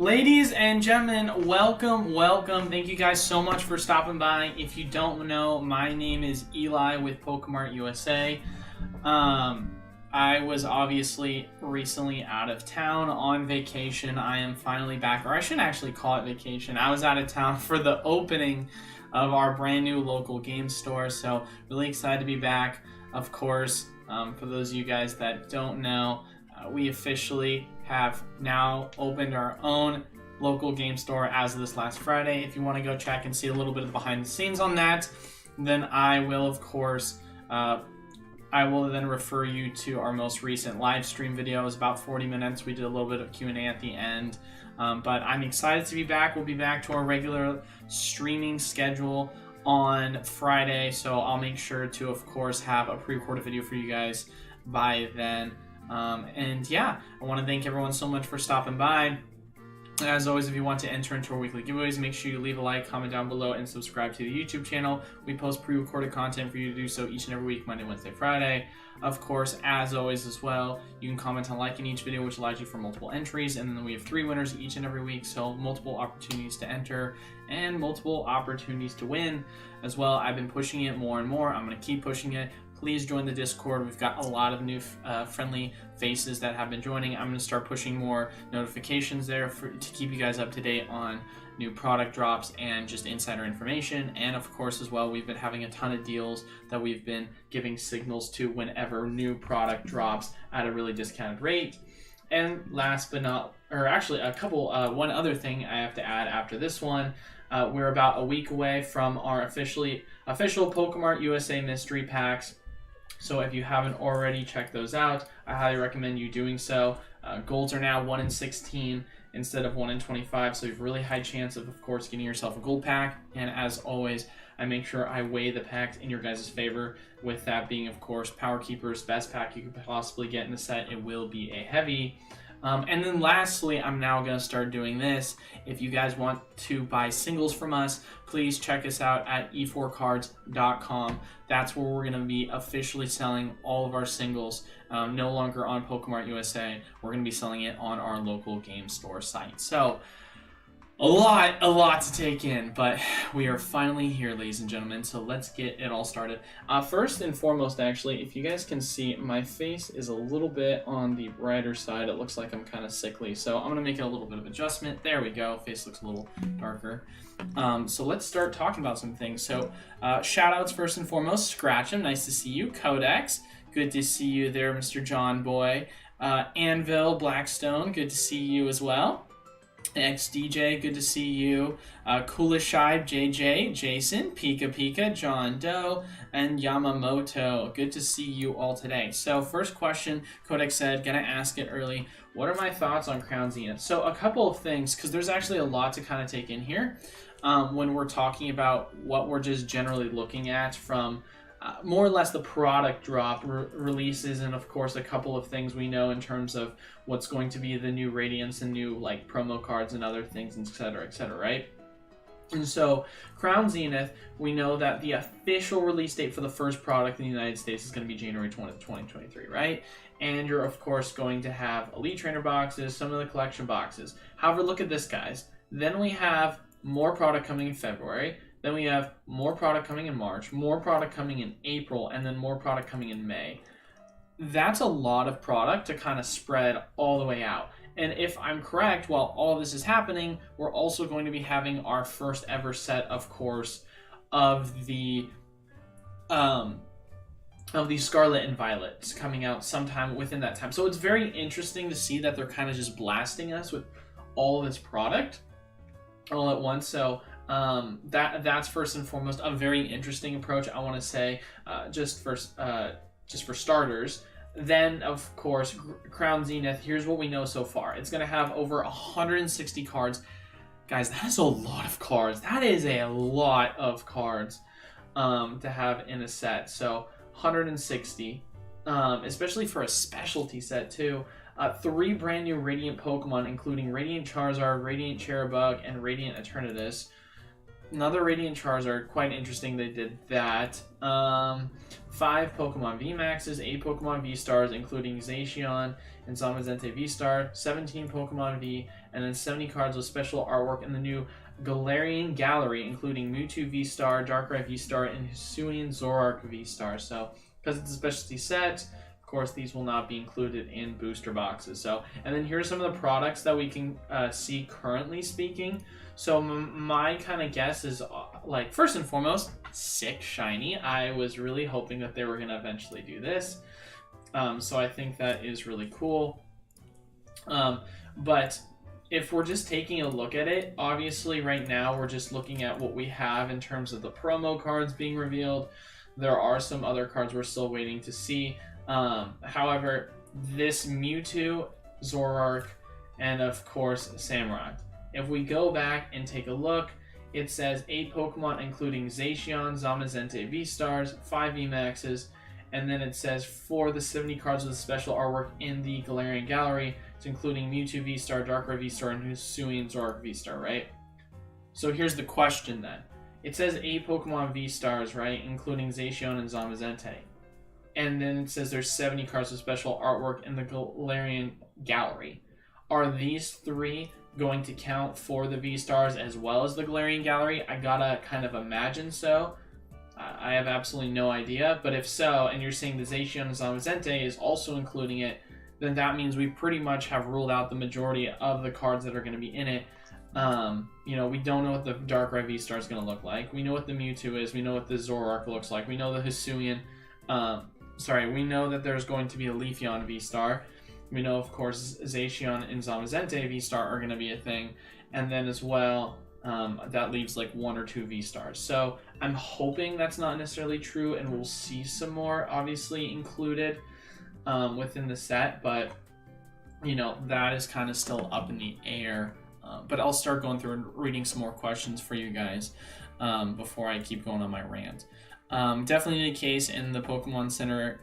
Ladies and gentlemen, welcome. Thank you guys so much for stopping by. If you don't know, my name is Eli with Pokémon USA. I was obviously recently out of town on vacation. I am finally back, or I shouldn't actually call it vacation. I was out of town for the opening of our brand new local game store, so really excited to be back. Of course, for those of you guys that don't know, we officially have now opened our own local game store as of this last Friday. If you want to go check and see a little bit of the behind the scenes on that, then I will, of course, then refer you to our most recent live stream video. It was about 40 minutes. We did a little bit of Q&A at the end. But I'm excited to be back. We'll be back to our regular streaming schedule on Friday. So I'll make sure to, of course, have a pre-recorded video for you guys by then. And yeah, I want to thank everyone so much for stopping by. As always, if you want to enter into our weekly giveaways, make sure you leave a like, comment down below, and subscribe to the YouTube channel. We post pre-recorded content for you to do so each and every week, Monday, Wednesday, Friday. Of course, as always as well, you can comment on liking each video, which allows you for multiple entries, and then we have 3 winners each and every week, so multiple opportunities to enter and multiple opportunities to win as well. I've been pushing it more and more. I'm going to keep pushing it. Please join the Discord. We've got a lot of new friendly faces that have been joining. I'm going to start pushing more notifications there to keep you guys up to date on new product drops and just insider information. And of course, as well, we've been having a ton of deals that we've been giving signals to whenever new product drops at a really discounted rate. And last but not, or actually one other thing I have to add after this one. We're about a week away from our official Pokémon USA mystery packs. So if you haven't already checked those out, I highly recommend you doing so. Golds are now 1 in 16 instead of 1 in 25, so you have a really high chance of course, getting yourself a gold pack. And as always, I make sure I weigh the packs in your guys' favor, with that being, of course, Power Keeper's best pack you could possibly get in the set. It will be a heavy. And then lastly, I'm now going to start doing this. If you guys want to buy singles from us, please check us out at e4cards.com. That's where we're going to be officially selling all of our singles. No longer on Pokémon USA. We're going to be selling it on our local game store site. So, a lot to take in, but we are finally here, ladies and gentlemen, so let's get it all started. First and foremost, actually, if you guys can see, my face is a little bit on the brighter side. It looks like I'm kind of sickly, so I'm going to make it a little bit of adjustment. There we go. Face looks a little darker. So let's start talking about some things. So shout-outs first and foremost. Scratch'em, nice to see you. Codex, good to see you there, Mr. John Boy. Anvil, Blackstone, good to see you as well. XDJ, good to see you. Kulishai, JJ, Jason, Pika, John Doe, and Yamamoto. Good to see you all today. So first question, Codex said, gonna ask it early. What are my thoughts on Crown Zenith? So a couple of things, because there's actually a lot to kind of take in here when we're talking about what we're just generally looking at from more or less the product drop releases, and of course a couple of things we know in terms of what's going to be the new Radiance and new like promo cards and other things, etc., right? And so Crown Zenith, we know that the official release date for the first product in the United States is going to be January 20th, 2023, right? And you're of course going to have Elite Trainer boxes, some of the collection boxes. However, look at this, guys. Then we have more product coming in February. Then we have more product coming in March, more product coming in April, and then more product coming in May. That's a lot of product to kind of spread all the way out. And if I'm correct, while all of this is happening, we're also going to be having our first ever set, of course, of the Scarlet and Violet coming out sometime within that time. So it's very interesting to see that they're kind of just blasting us with all this product all at once. So that's first and foremost a very interesting approach, I want to say, just for starters. Then, of course, Crown Zenith, here's what we know so far. It's going to have over 160 cards. Guys, that is a lot of cards. That is a lot of cards to have in a set. So, 160, especially for a specialty set, too. 3 brand new Radiant Pokemon, including Radiant Charizard, Radiant Cherubug, and Radiant Eternatus. another Radiant Charizard, quite interesting they did that. 5 Pokemon VMAXs, 8 Pokemon V-Stars, including Zacian and Zamazenta V-Star, 17 Pokemon V, and then 70 cards with special artwork in the new Galarian Gallery, including Mewtwo V-Star, Darkrai V-Star, and Hisuian Zoroark V-Star. So, because it's a specialty set, of course, these will not be included in booster boxes. So, and then here are some of the products that we can see currently speaking. So my kind of guess is, like, first and foremost, sick shiny. I was really hoping that they were going to eventually do this. So I think that is really cool. But if we're just taking a look at it, obviously right now we're just looking at what we have in terms of the promo cards being revealed. There are some other cards we're still waiting to see. However, this Mewtwo, Zoroark, and of course Samurott. If we go back and take a look, it says 8 Pokemon including Zacian, Zamazenta V-Stars, 5 VMAXs, and then it says for the 70 cards with special artwork in the Galarian Gallery, it's including Mewtwo V-Star, Darkrai V-Star, and Hisuian Zoroark V-Star, right? So here's the question then. It says 8 Pokemon V-Stars, right, including Zacian and Zamazenta. And then it says there's 70 cards with special artwork in the Galarian Gallery. Are these 3 going to count for the V-Stars as well as the Galarian Gallery? I gotta kind of imagine so. I have absolutely no idea, but if so, and you're saying the Zacian and Zamazenta is also including it, then that means we pretty much have ruled out the majority of the cards that are going to be in it. You know, we don't know what the Darkrai V-Star is going to look like. We know what the Mewtwo is. We know what the Zoroark looks like. We know the Hisuian. We know that there's going to be a Leafeon V-Star. We know, of course, Zacian and Zamazenta V-Star are going to be a thing. And then as well, that leaves like 1 or 2 V-Stars. So I'm hoping that's not necessarily true, and we'll see some more, obviously, included within the set. But, you know, that is kind of still up in the air. But I'll start going through and reading some more questions for you guys before I keep going on my rant. Definitely the case in the Pokemon Center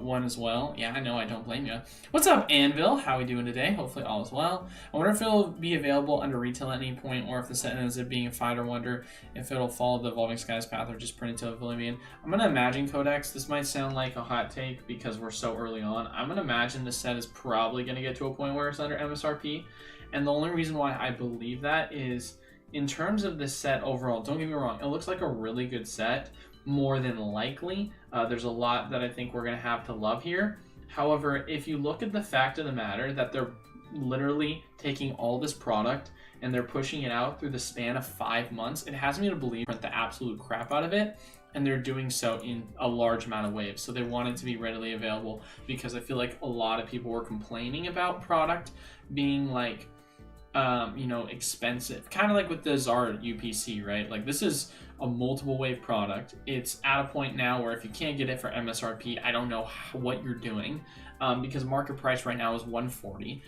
one as well. Yeah, I know, I don't blame you. What's up, Anvil? How are we doing today? Hopefully all is well. I wonder if it'll be available under retail at any point, or if the set ends up being a fight, or wonder if it'll follow the Evolving Skies path or just print into Oblivion. I'm going to imagine, Codex, this might sound like a hot take because we're so early on. I'm going to imagine the set is probably going to get to a point where it's under MSRP. And the only reason why I believe that is, in terms of this set overall, don't get me wrong, it looks like a really good set. More than likely, there's a lot that I think we're going to have to love here. However, if you look at the fact of the matter that they're literally taking all this product and they're pushing it out through the span of 5 months, it has me to believe print the absolute crap out of it, and they're doing so in a large amount of waves. So they want it to be readily available, because I feel like a lot of people were complaining about product being like, you know, expensive, kind of like with the Zard UPC, right? Like, this is a multiple wave product. It's at a point now where if you can't get it for MSRP, I don't know what you're doing, because market price right now is $140.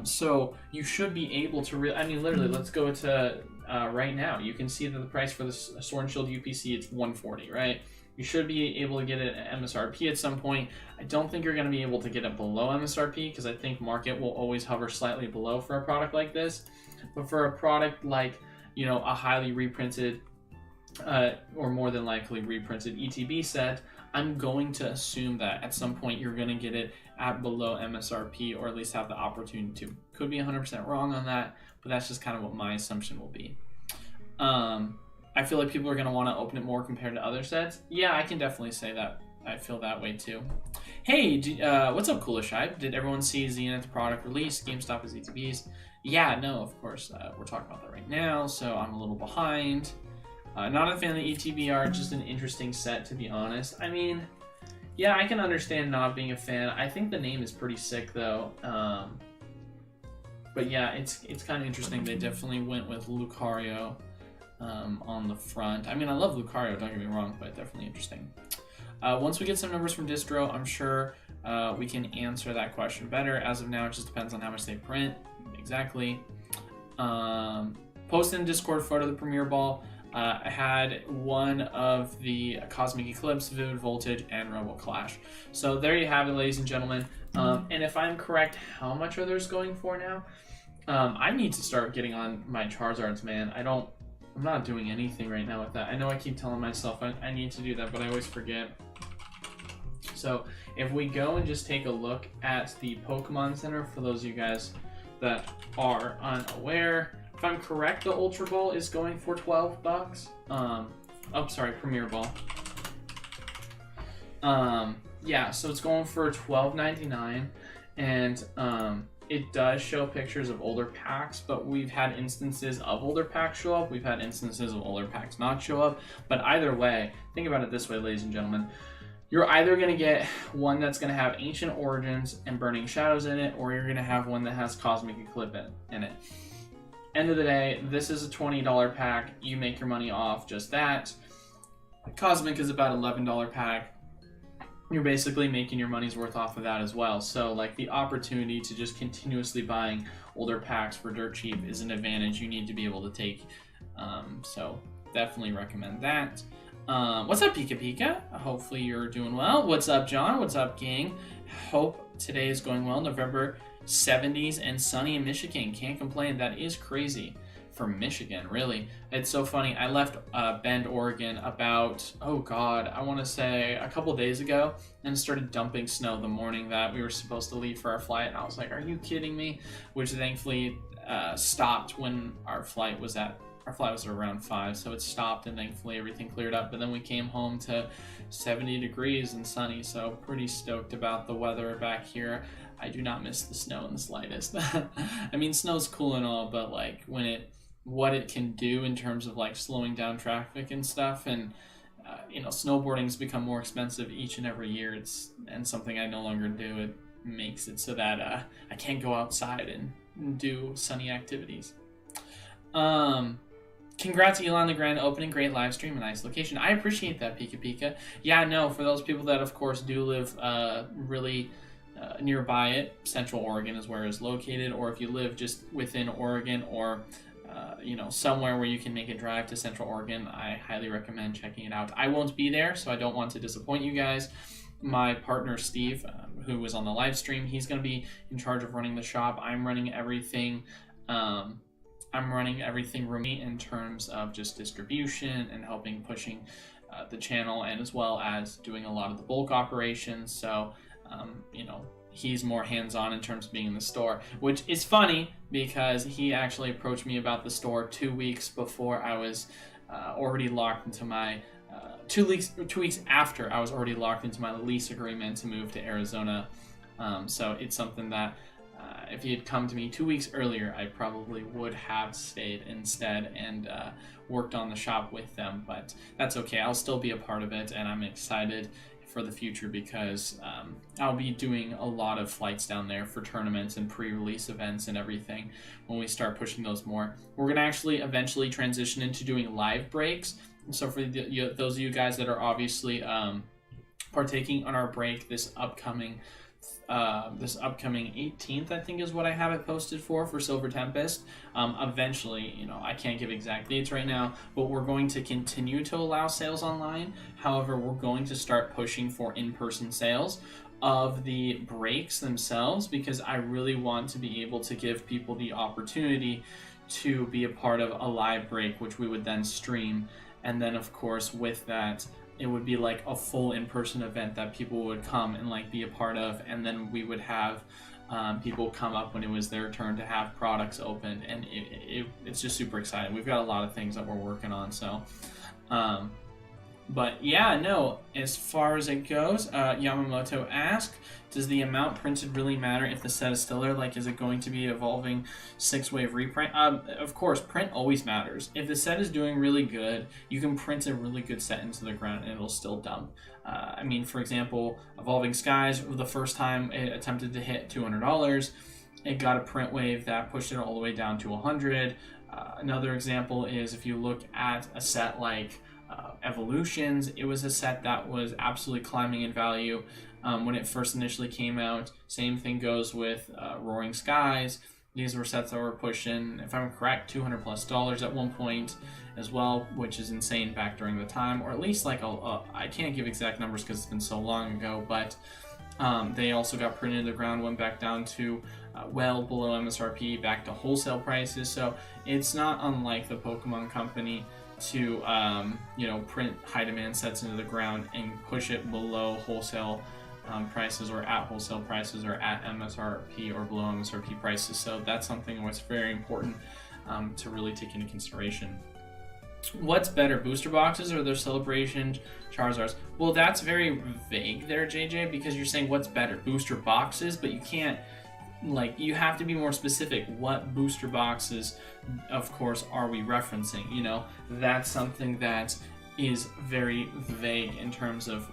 So you should be able to I mean, literally, let's go to right now. You can see that the price for the Sword and Shield UPC, it's $140, right? You should be able to get it at MSRP at some point. I don't think you're going to be able to get it below MSRP, because I think market will always hover slightly below for a product like this. But for a product like, you know, a highly reprinted or more than likely reprinted ETB set, I'm going to assume that at some point you're going to get it at below MSRP, or at least have the opportunity to. Could be 100% wrong on that, but that's just kind of what my assumption will be. I feel like people are going to want to open it more compared to other sets. Yeah, I can definitely say that. I feel that way too. Hey, what's up, Coolish Hype? Did everyone see Zenith product release? GameStop is ETBs. Yeah, no, of course. We're talking about that right now, so I'm a little behind. Not a fan of the ETB art, just an interesting set, to be honest. I mean, yeah, I can understand not being a fan. I think the name is pretty sick, though. But yeah, it's kind of interesting. They definitely went with Lucario on the front. I mean, I love Lucario, don't get me wrong, but definitely interesting. Once we get some numbers from Distro, I'm sure we can answer that question better. As of now, it just depends on how much they print. Exactly. Post in Discord photo of the Premier Ball. I had one of the Cosmic Eclipse, Vivid Voltage, and Rebel Clash. So there you have it, ladies and gentlemen. And if I'm correct, how much are those going for now? I need to start getting on my Charizards, man. I don't I'm not doing anything right now with that. I know I keep telling myself I need to do that, but I always forget. So if we go and just take a look at the Pokemon Center, for those of you guys that are unaware, if I'm correct, the Ultra Ball is going for $12. Oh, sorry, Premier Ball. Yeah, so it's going for $12.99, and it does show pictures of older packs, but we've had instances of older packs show up, we've had instances of older packs not show up, but either way, think about it this way, ladies and gentlemen. You're either going to get one that's going to have Ancient Origins and Burning Shadows in it, or you're going to have one that has Cosmic Eclipse in it. End of the day, this is a $20 pack. You make your money off just that. Cosmic is about $11 pack. You're basically making your money's worth off of that as well. So like the opportunity to just continuously buying older packs for dirt cheap is an advantage you need to be able to take. So definitely recommend that. What's up, Pika Pika? Hopefully you're doing well. What's up, John? What's up, gang? Hope today is going well. November 70s and sunny in Michigan. Can't complain. That is crazy for Michigan, really. It's so funny. I left Bend, Oregon about, oh God, I want to say a couple days ago, and started dumping snow the morning that we were supposed to leave for our flight. And I was like, are you kidding me? Which thankfully stopped when our flight was at around 5, so it stopped and thankfully everything cleared up. But then we came home to 70 degrees and sunny, so pretty stoked about the weather back here. I do not miss the snow in the slightest. I mean, snow's cool and all, but like what it can do in terms of like slowing down traffic and stuff, and snowboarding's become more expensive each and every year. And something I no longer do. It makes it so that I can't go outside and do sunny activities. Congrats, Elon, the grand opening. Great live stream, a nice location. I appreciate that, Pika Pika. Yeah, no, for those people that, of course, do live really nearby it, Central Oregon is where it's located, or if you live just within Oregon or somewhere where you can make a drive to Central Oregon, I highly recommend checking it out. I won't be there, so I don't want to disappoint you guys. My partner, Steve, who was on the live stream, he's going to be in charge of running the shop. I'm running everything remotely in terms of just distribution and helping pushing the channel, and as well as doing a lot of the bulk operations. So, he's more hands-on in terms of being in the store, which is funny because he actually approached me about the store 2 weeks before I was already locked into my 2 weeks after I was already locked into my lease agreement to move to Arizona. So it's something that if he had come to me 2 weeks earlier, I probably would have stayed instead and worked on the shop with them. But that's okay. I'll still be a part of it, and I'm excited for the future because I'll be doing a lot of flights down there for tournaments and pre-release events and everything when we start pushing those more. We're going to actually eventually transition into doing live breaks. So for those of you guys that are obviously partaking on our break this upcoming 18th, I think is what I have it posted for Silver Tempest. Eventually, I can't give exact dates right now, but we're going to continue to allow sales online. However, we're going to start pushing for in-person sales of the breaks themselves, because I really want to be able to give people the opportunity to be a part of a live break, which we would then stream. And then, of course, with that, it would be like a full in-person event that people would come and like be a part of, and then we would have people come up when it was their turn to have products opened, and it's just super exciting. We've got a lot of things that we're working on, so but yeah, no, as far as it goes, Yamamoto asked, does the amount printed really matter if the set is still there? Like, is it going to be evolving 6-wave reprint? Of course, print always matters. If the set is doing really good, you can print a really good set into the ground and it'll still dump. I mean, for example, Evolving Skies, the first time it attempted to hit $200, it got a print wave that pushed it all the way down to 100. Another example is if you look at a set like Evolutions, it was a set that was absolutely climbing in value when it first initially came out. Same thing goes with Roaring Skies. These were sets that were pushing, if I'm correct, $200+ at one point as well, which is insane back during the time, or at least like I can't give exact numbers because it's been so long ago, but they also got printed in the ground, went back down to well below MSRP back to wholesale prices. So it's not unlike the Pokemon Company to print high demand sets into the ground and push it below wholesale prices, or at wholesale prices, or at MSRP or below MSRP prices. So that's something that's very important to really take into consideration. What's better, booster boxes or their celebration Charizards? Well, that's very vague there, JJ, because you're saying what's better, booster boxes, but you can't, you have to be more specific. What booster boxes, of course, are we referencing? That's something that is very vague in terms of,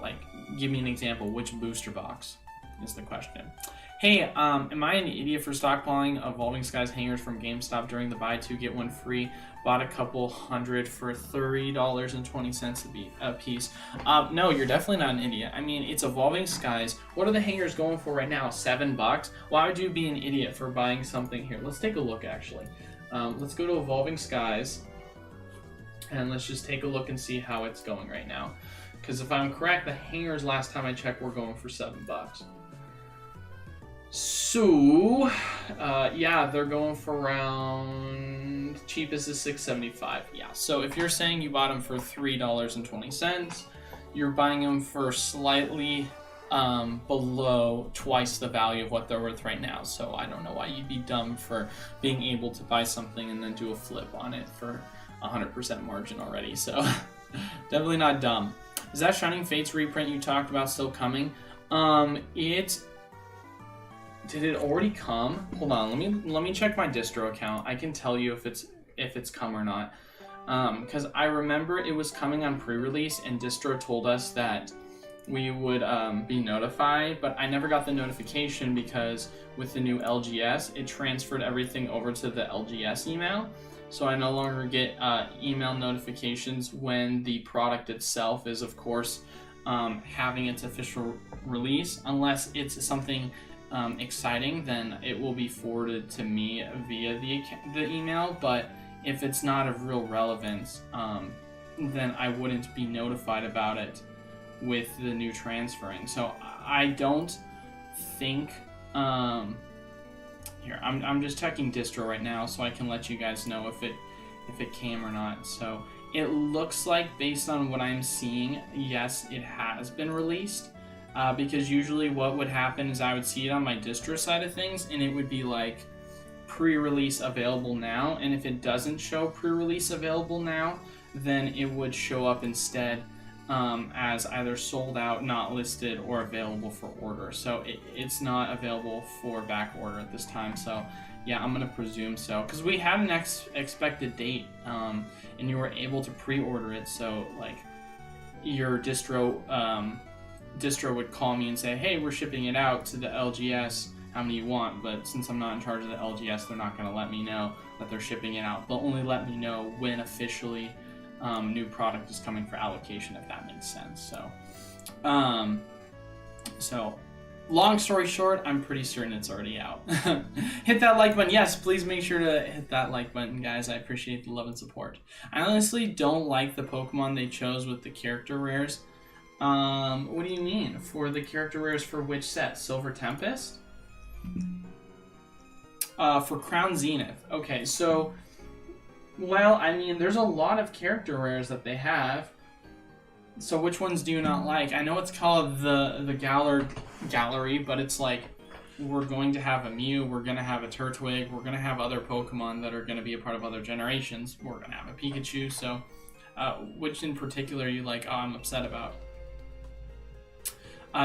give me an example. Which booster box is the question. Hey, am I an idiot for stockpiling Evolving Skies hangers from GameStop during the buy two get one free? Bought a couple hundred for $30.20 a piece. No, you're definitely not an idiot. I mean, it's Evolving Skies. What are the hangers going for right now? $7? Why would you be an idiot for buying something here? Let's take a look, actually. Let's go to Evolving Skies, and let's just take a look and see how it's going right now. Because if I'm correct, the hangers last time I checked were going for $7. So, yeah, they're going for around, cheapest is $6.75. Yeah, so if you're saying you bought them for $3.20, you're buying them for slightly below twice the value of what they're worth right now. So I don't know why you'd be dumb for being able to buy something and then do a flip on it for 100% margin already. So definitely not dumb. Is that Shining Fates reprint you talked about still coming? Did it already come? Hold on, let me check my distro account. I can tell you if it's come or not. Because I remember it was coming on pre-release, and distro told us that we would be notified, but I never got the notification because with the new LGS, it transferred everything over to the LGS email. So I no longer get email notifications when the product itself is, of course, having its official release, unless it's something exciting. Then it will be forwarded to me via the email. But if it's not of real relevance, then I wouldn't be notified about it with the new transferring. So I don't think here I'm just checking distro right now so I can let you guys know if it came or not. So it looks like, based on what I'm seeing, yes, it has been released. Because usually what would happen is I would see it on my distro side of things, and it would be like pre-release available now, and if it doesn't show pre-release available now, then it would show up instead as either sold out, not listed, or available for order. So it's not available for back order at this time. So yeah, I'm gonna presume so, because we had an expected date, and you were able to pre-order it. So like your distro would call me and say, hey, we're shipping it out to the LGS, how many you want? But since I'm not in charge of the LGS, they're not going to let me know that they're shipping it out. They'll only let me know when officially new product is coming for allocation, if that makes sense. So long story short, I'm pretty certain it's already out. Hit that like button. Yes, please make sure to hit that like button, guys. I appreciate the love and support. I honestly don't like the Pokemon they chose with the character rares. What do you mean? For the character rares for which set? Silver Tempest? For Crown Zenith. Okay, so, well, I mean, there's a lot of character rares that they have. So which ones do you not like? I know it's called the Gallery, but it's like, we're going to have a Mew, we're going to have a Turtwig, we're going to have other Pokemon that are going to be a part of other generations. We're going to have a Pikachu, so which in particular you like? Oh, I'm upset about.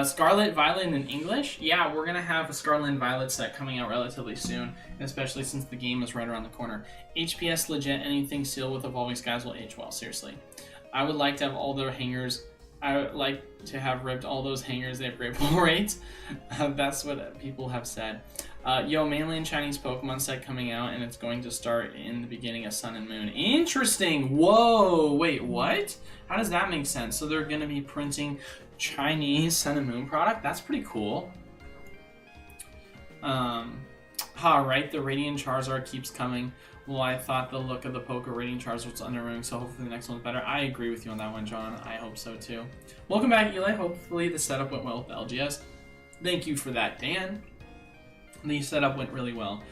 Scarlet, Violet in English? Yeah, we're going to have a Scarlet and Violet set coming out relatively soon, especially since the game is right around the corner. HPS legit, anything sealed with Evolving Skies will age well, seriously. I would like to have all their hangers. I would like to have ripped all those hangers. They have great pull rates. That's what people have said. Yo, mainland Chinese Pokemon set coming out, and it's going to start in the beginning of Sun and Moon. Interesting! Whoa! Wait, what? How does that make sense? So they're going to be printing Chinese Sun and Moon product? That's pretty cool. Right, the Radiant Charizard keeps coming. Well, I thought the look of the Poke Radiant Charizard was underwhelming, so hopefully the next one's better. I agree with you on that one, John. I hope so too. Welcome back, Eli. Hopefully the setup went well with the LGS. Thank you for that, Dan. The setup went really well.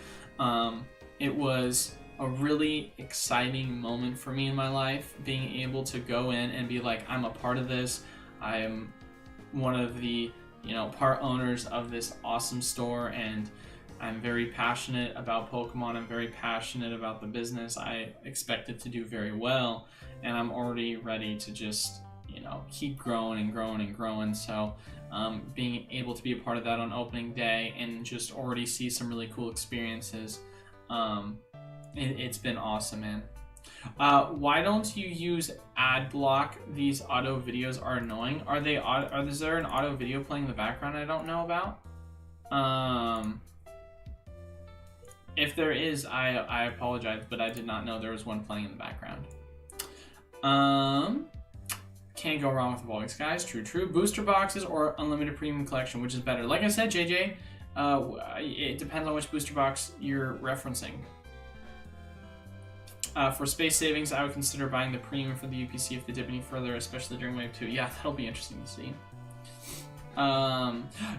It was a really exciting moment for me in my life, being able to go in and be like, I'm a part of this. I am one of the, part owners of this awesome store, and I'm very passionate about Pokemon. I'm very passionate about the business. I expect it to do very well, and I'm already ready to just, keep growing and growing and growing. So being able to be a part of that on opening day and just already see some really cool experiences, it's been awesome, man. Why don't you use ad block? These auto videos are annoying. Is there an auto video playing in the background I don't know about? If there is, I apologize, but I did not know there was one playing in the background. Can't go wrong with Evolving Skies. True. Booster boxes or unlimited premium collection, which is better? Like I said, JJ, it depends on which booster box you're referencing. For space savings, I would consider buying the premium for the UPC if they dip any further, especially during Wave 2. Yeah, that'll be interesting to see.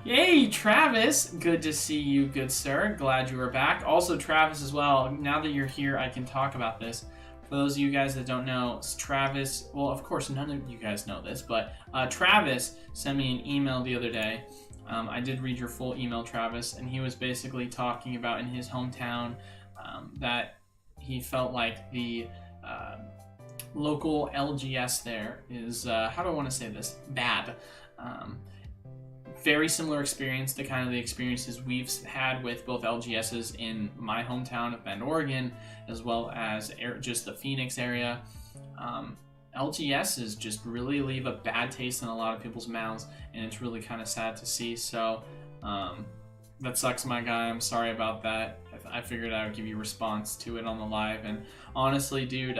Yay, Travis! Good to see you, good sir. Glad you are back. Also, Travis as well. Now that you're here, I can talk about this. For those of you guys that don't know, Travis, well, of course, none of you guys know this, but Travis sent me an email the other day. I did read your full email, Travis, and he was basically talking about in his hometown that he felt like the local LGS there is, how do I want to say this? Bad. Very similar experience to kind of the experiences we've had with both LGSs in my hometown of Bend, Oregon, as well as just the Phoenix area. LGSs just really leave a bad taste in a lot of people's mouths, and it's really kind of sad to see. So that sucks, my guy. I'm sorry about that. I figured I would give you a response to it on the live, and honestly, dude,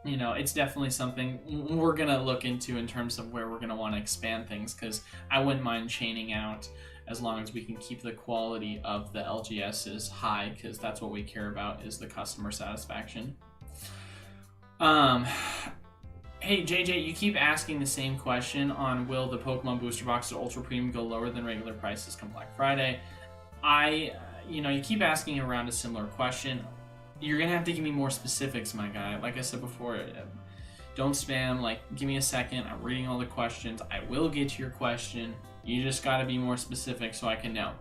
it's definitely something we're going to look into in terms of where we're going to want to expand things, because I wouldn't mind chaining out as long as we can keep the quality of the LGSs high, because that's what we care about, is the customer satisfaction. Hey, JJ, you keep asking the same question on will the Pokemon booster boxes Ultra Premium go lower than regular prices come Black Friday. You keep asking around a similar question. You're going to have to give me more specifics, my guy. Like I said before, don't spam. Give me a second. I'm reading all the questions. I will get to your question. You just got to be more specific so I can know.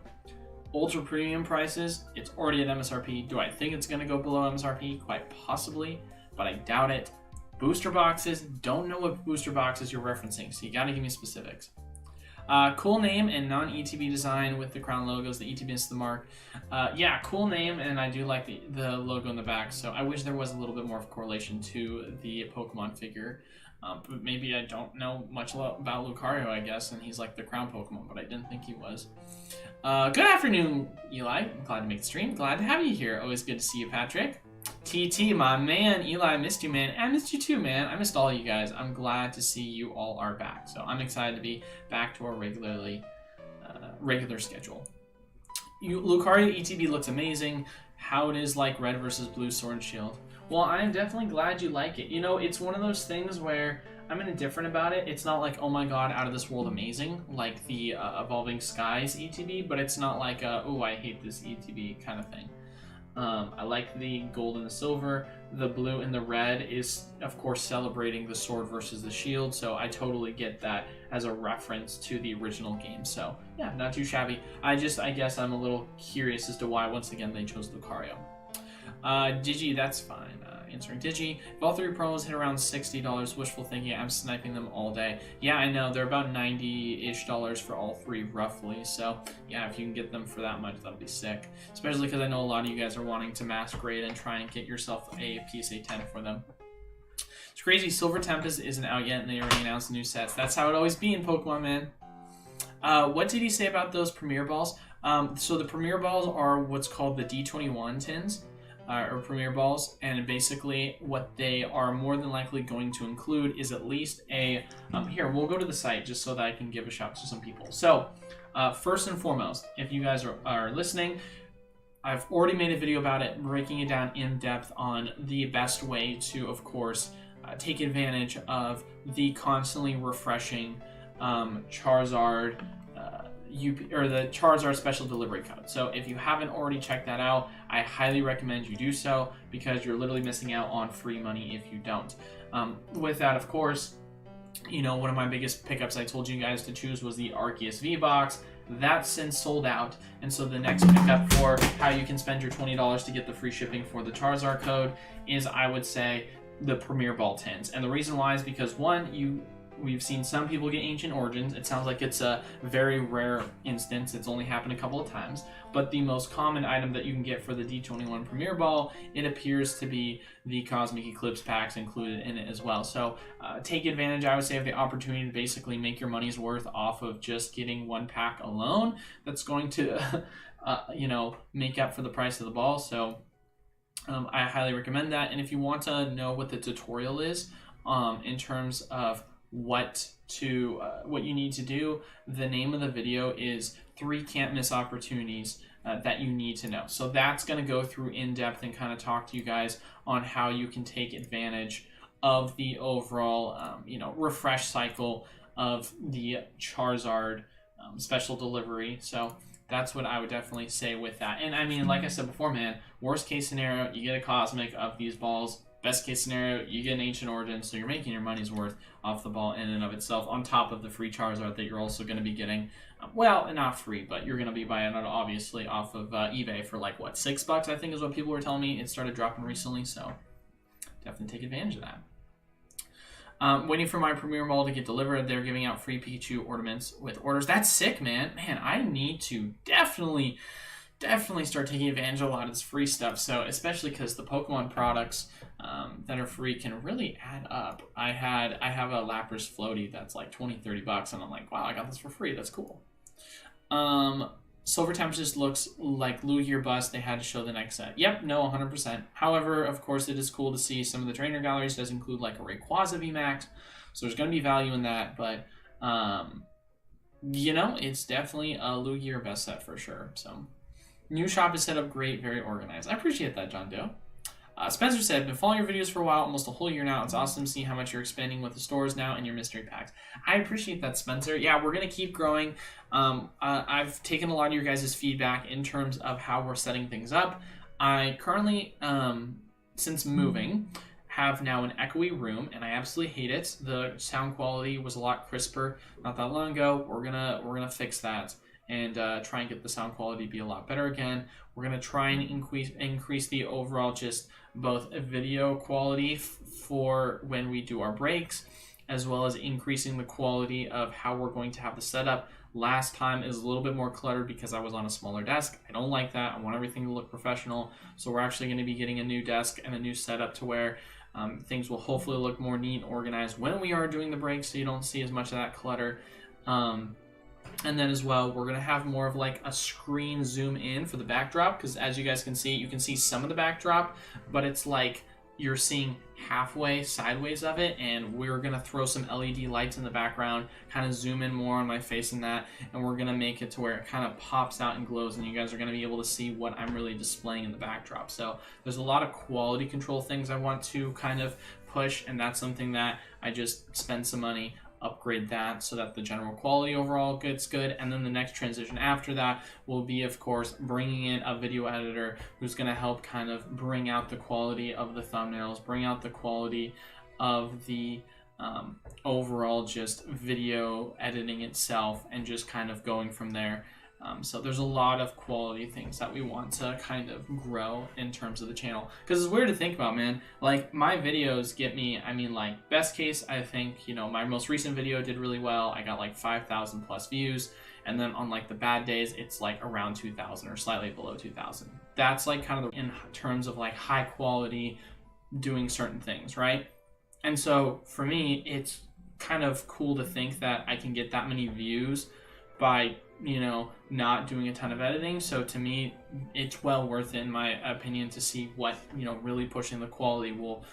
Ultra Premium prices, it's already at MSRP. Do I think it's going to go below MSRP? Quite possibly, but I doubt it. Booster boxes, don't know what booster boxes you're referencing, so you got to give me specifics. Cool name and non-ETB design with the crown logos. The ETB is the mark. Yeah, cool name, and I do like the logo in the back, so I wish there was a little bit more of correlation to the Pokemon figure. But maybe I don't know much about Lucario, I guess, and he's like the crown Pokemon, but I didn't think he was. Good afternoon, Eli. I'm glad to make the stream. Glad to have you here. Always good to see you, Patrick. TT, my man. Eli, I missed you, man. I missed you too, man. I missed all you guys. I'm glad to see you all are back. So I'm excited to be back to our regular schedule. Lucario ETB looks amazing. How it is like red versus blue Sword and Shield. Well, I'm definitely glad you like it. It's one of those things where I'm indifferent about it. It's not like, oh my god, out of this world amazing, like the Evolving Skies ETB, but it's not like, oh, I hate this ETB kind of thing. I like the gold and the silver. The blue and the red is, of course, celebrating the sword versus the shield, so I totally get that as a reference to the original game. So, yeah, not too shabby. I guess I'm a little curious as to why, once again, they chose Lucario. Digi, that's fine. Answering Digi. If all three promos hit around $60, wishful thinking, I'm sniping them all day. Yeah, I know. They're about $90-ish for all three, roughly. So, yeah, if you can get them for that much, that'll be sick. Especially because I know a lot of you guys are wanting to mass grade and try and get yourself a PSA 10 for them. It's crazy. Silver Tempest isn't out yet, and they already announced the new sets. That's how it always be in Pokemon, man. What did he say about those Premier Balls? So the Premier Balls are what's called the D21 tins. Or Premier Balls, and basically what they are more than likely going to include is at least a, here, we'll go to the site just so that I can give a shout to some people. So, first and foremost, if you guys are listening, I've already made a video about it, breaking it down in depth on the best way to, of course, take advantage of the constantly refreshing Charizard the Charizard special delivery code. So if you haven't already checked that out, I highly recommend you do so, because you're literally missing out on free money if you don't. With that, of course, you know, one of my biggest pickups I told you guys to choose was the Arceus V-Box. That's since sold out, and so the next pickup for how you can spend your $20 to get the free shipping for the Charizard code is, I would say, the Premier Ball tins. And the reason why is because, one, we've seen some people get Ancient Origins. It sounds like it's a very rare instance. It's only happened a couple of times. But the most common item that you can get for the D21 Premier Ball, it appears to be the Cosmic Eclipse packs included in it as well. So take advantage, I would say, of the opportunity to basically make your money's worth off of just getting one pack alone. That's going to, you know, make up for the price of the ball. So I highly recommend that. And if you want to know what the tutorial is in terms of what you need to do, the name of the video is 3 can't miss opportunities that you need to know. So that's going to go through in depth and kind of talk to you guys on how you can take advantage of the overall you know, refresh cycle of the Charizard special delivery. So that's what I would definitely say with that. And I mean, like I said before, man, worst case scenario, you get a Cosmic of these balls. Best case scenario, you get an Ancient Origin, so you're making your money's worth off the ball in and of itself, on top of the free Charizard that you're also going to be getting. Well, not free, but you're going to be buying it, obviously, off of eBay for like, what, $6, I think is what people were telling me. It started dropping recently, so definitely take advantage of that. Waiting for my Premier Ball to get delivered. They're giving out free Pikachu ornaments with orders. That's sick, man. Man, I need to definitely start taking advantage of a lot of this free stuff. So especially because the Pokemon products that are free can really add up. I have a Lapras floaty that's like $20-$30, and I'm like, wow, I got this for free. That's cool. Silver Tempest looks like Lugia bust. They had to show the next set. Yep, no, 100%. However, of course, it is cool to see some of the trainer galleries does include like a Rayquaza VMAX, so there's going to be value in that. But you know, it's definitely a Lugia best set for sure. So. New shop is set up great, very organized. I appreciate that, John Doe. Spencer said, been following your videos for a while, almost a whole year now. It's awesome to see how much you're expanding with the stores now and your mystery packs. I appreciate that, Spencer. Yeah, we're going to keep growing. I've taken a lot of your guys' feedback in terms of how we're setting things up. I currently, since moving, have now an echoey room, and I absolutely hate it. The sound quality was a lot crisper not that long ago. We're gonna fix that and try and get the sound quality to be a lot better again. We're going to try and increase the overall just both video quality for when we do our breaks, as well as increasing the quality of how we're going to have the setup. Last time is a little bit more cluttered because I was on a smaller desk. I don't like that. I want everything to look professional. So we're actually going to be getting a new desk and a new setup to where things will hopefully look more neat and organized when we are doing the breaks, so you don't see as much of that clutter. And then as well, we're going to have more of like a screen zoom in for the backdrop, because as you guys can see, you can see some of the backdrop, but it's like you're seeing halfway sideways of it, and we're going to throw some LED lights in the background, kind of zoom in more on my face and that, and we're going to make it to where it kind of pops out and glows, and you guys are going to be able to see what I'm really displaying in the backdrop. So there's a lot of quality control things I want to kind of push, and that's something that I just spend some money, upgrade that so that the general quality overall gets good. And then the next transition after that will be, of course, bringing in a video editor who's going to help kind of bring out the quality of the thumbnails, bring out the quality of the overall just video editing itself, and just kind of going from there. So there's a lot of quality things that we want to kind of grow in terms of the channel, because it's weird to think about, man. Like, my videos get me, I mean, like, best case, I think, you know, my most recent video did really well. I got like 5,000 plus views, and then on like the bad days, it's like around 2,000 or slightly below 2,000. That's like kind of in terms of like high quality doing certain things, right? And so for me, it's kind of cool to think that I can get that many views by, you know, not doing a ton of editing. So to me, it's well worth it, in my opinion, to see what, you know, really pushing the quality will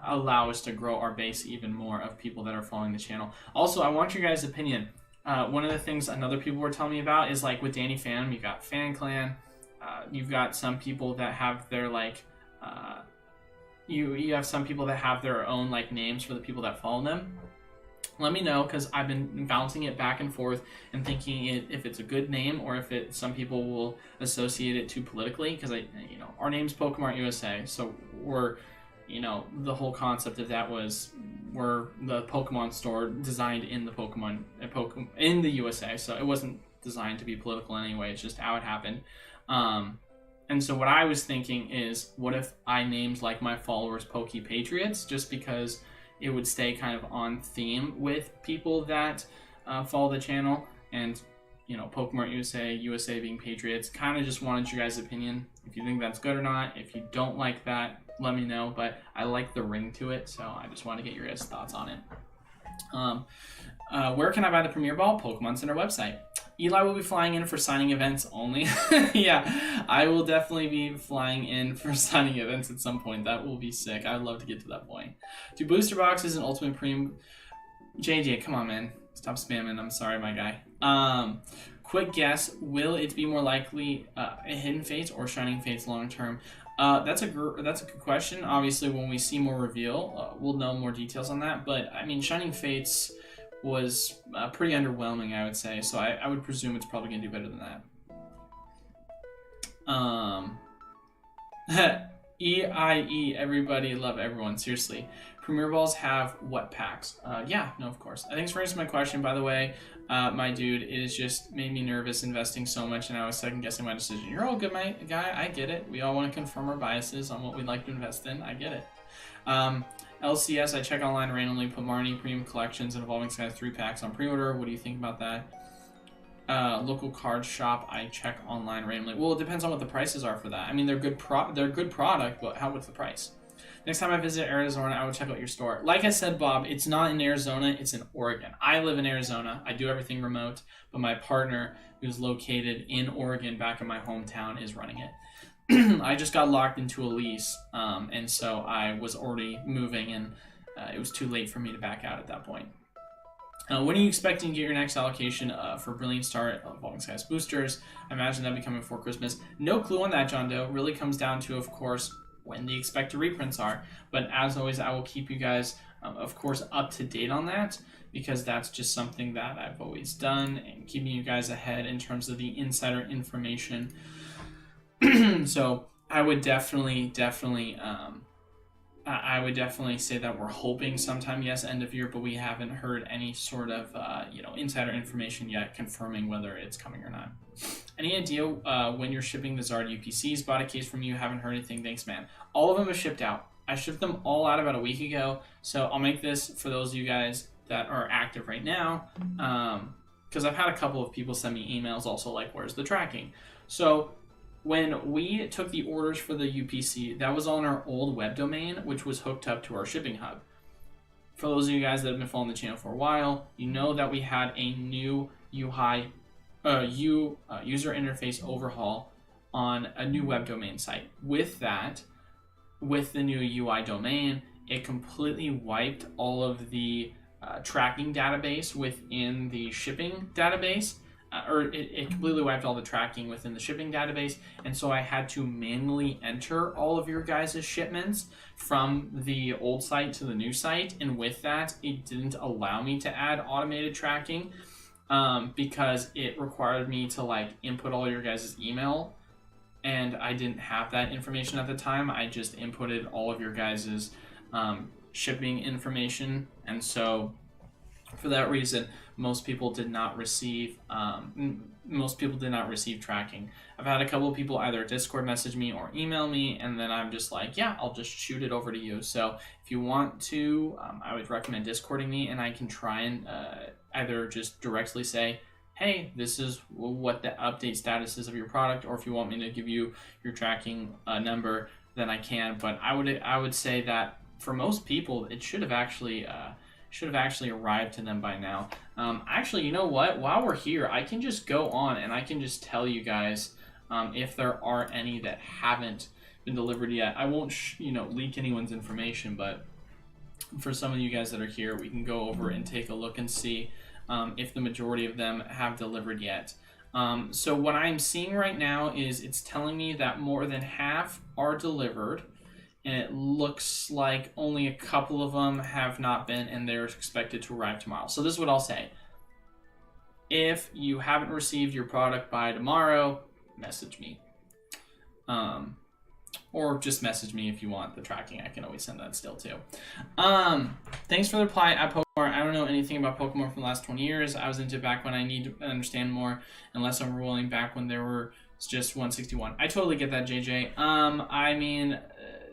allow us to grow our base even more of people that are following the channel. Also, I want your guys' opinion. One of the things another people were telling me about is, like, with Danny Phantom, you've got Fan Clan, you've got some people that have their, like, you have some people that have their own, like, names for the people that follow them. Let me know, because I've been bouncing it back and forth and thinking if it's a good name or if some people will associate it too politically. Because our name's Pokemon USA, so we're, the whole concept of that was we're the Pokemon store designed in the Pokemon in the USA, so it wasn't designed to be political in any way. It's just how it happened. And so what I was thinking is, what if I named like my followers Poke Patriots, just because it would stay kind of on theme with people that follow the channel, and Pokemon USA being Patriots. Kind of just wanted your guys' opinion, if you think that's good or not. If you don't like that, let me know, but I like the ring to it, so I just want to get your guys' thoughts on it. Where can I buy the Premier Ball? Pokemon Center website. Eli will be flying in for signing events only. Yeah, I will definitely be flying in for signing events at some point. That will be sick. I'd love to get to that point. Do booster boxes and Ultimate Premium... JJ, come on, man. Stop spamming. I'm sorry, my guy. Quick guess. Will it be more likely a Hidden Fates or Shining Fates long term? That's a good question. Obviously, when we see more reveal, we'll know more details on that. But, I mean, Shining Fates was pretty underwhelming, I would say. So I would presume it's probably going to do better than that. EIE, everybody, love everyone. Seriously. Premier Balls have what packs? Yeah, no, of course. Thanks for answering my question, by the way. My dude, it has just made me nervous investing so much, and I was second-guessing my decision. You're all good, my guy. I get it. We all want to confirm our biases on what we'd like to invest in. I get it. LCS, I check online randomly, put Marnie Premium Collections and Evolving Skies 3 packs on pre-order. What do you think about that? Local card shop, I check online randomly. Well, it depends on what the prices are for that. I mean, they're good product, but what's the price? Next time I visit Arizona, I will check out your store. Like I said, Bob, it's not in Arizona, it's in Oregon. I live in Arizona. I do everything remote, but my partner, who's located in Oregon, back in my hometown, is running it. I just got locked into a lease, and so I was already moving, and it was too late for me to back out at that point. When are you expecting to get your next allocation for Brilliant Star Evolving Skies boosters? I imagine that'll be coming before Christmas. No clue on that, John Doe. Really comes down to, of course, when the expected reprints are. But as always, I will keep you guys, of course, up to date on that, because that's just something that I've always done, and keeping you guys ahead in terms of the insider information. So I would definitely say that we're hoping sometime, yes, end of year, but we haven't heard any sort of insider information yet confirming whether it's coming or not. Any idea when you're shipping the Zard UPCs? Bought a case from you, haven't heard anything. Thanks, man. All of them are shipped out. I shipped them all out about a week ago, so I'll make this for those of you guys that are active right now, because I've had a couple of people send me emails also like, where's the tracking? So when we took the orders for the UPC, that was on our old web domain, which was hooked up to our shipping hub. For those of you guys that have been following the channel for a while, you know that we had a new user interface overhaul on a new web domain site. With that, with the new UI domain, it completely wiped all of the tracking database within the shipping database. It completely wiped all the tracking within the shipping database, and so I had to manually enter all of your guys' shipments from the old site to the new site, and with that, it didn't allow me to add automated tracking because it required me to input all your guys' email, and I didn't have that information at the time. I just inputted all of your guys' shipping information, and so for that reason, most people did not receive tracking. I've had a couple of people either Discord message me or email me, and then I'm just like, yeah, I'll just shoot it over to you. So if you want to, I would recommend Discording me, and I can try and either just directly say, hey, this is what the update status is of your product, or if you want me to give you your tracking number, then I can. But I would say that for most people, it should have actually arrived to them by now. Actually, you know what? While we're here, I can just go on and I can just tell you guys if there are any that haven't been delivered yet. I won't, leak anyone's information, but for some of you guys that are here, we can go over and take a look and see if the majority of them have delivered yet. So what I'm seeing right now is it's telling me that more than half are delivered, and it looks like only a couple of them have not been, and they're expected to arrive tomorrow. So this is what I'll say. If you haven't received your product by tomorrow, message me. Or just message me if you want the tracking. I can always send that still too. Thanks for the reply at Pokemon. I don't know anything about Pokemon from the last 20 years. I was into it back when I need to understand more, unless I'm rolling back when there were just 161. I totally get that, JJ. I mean,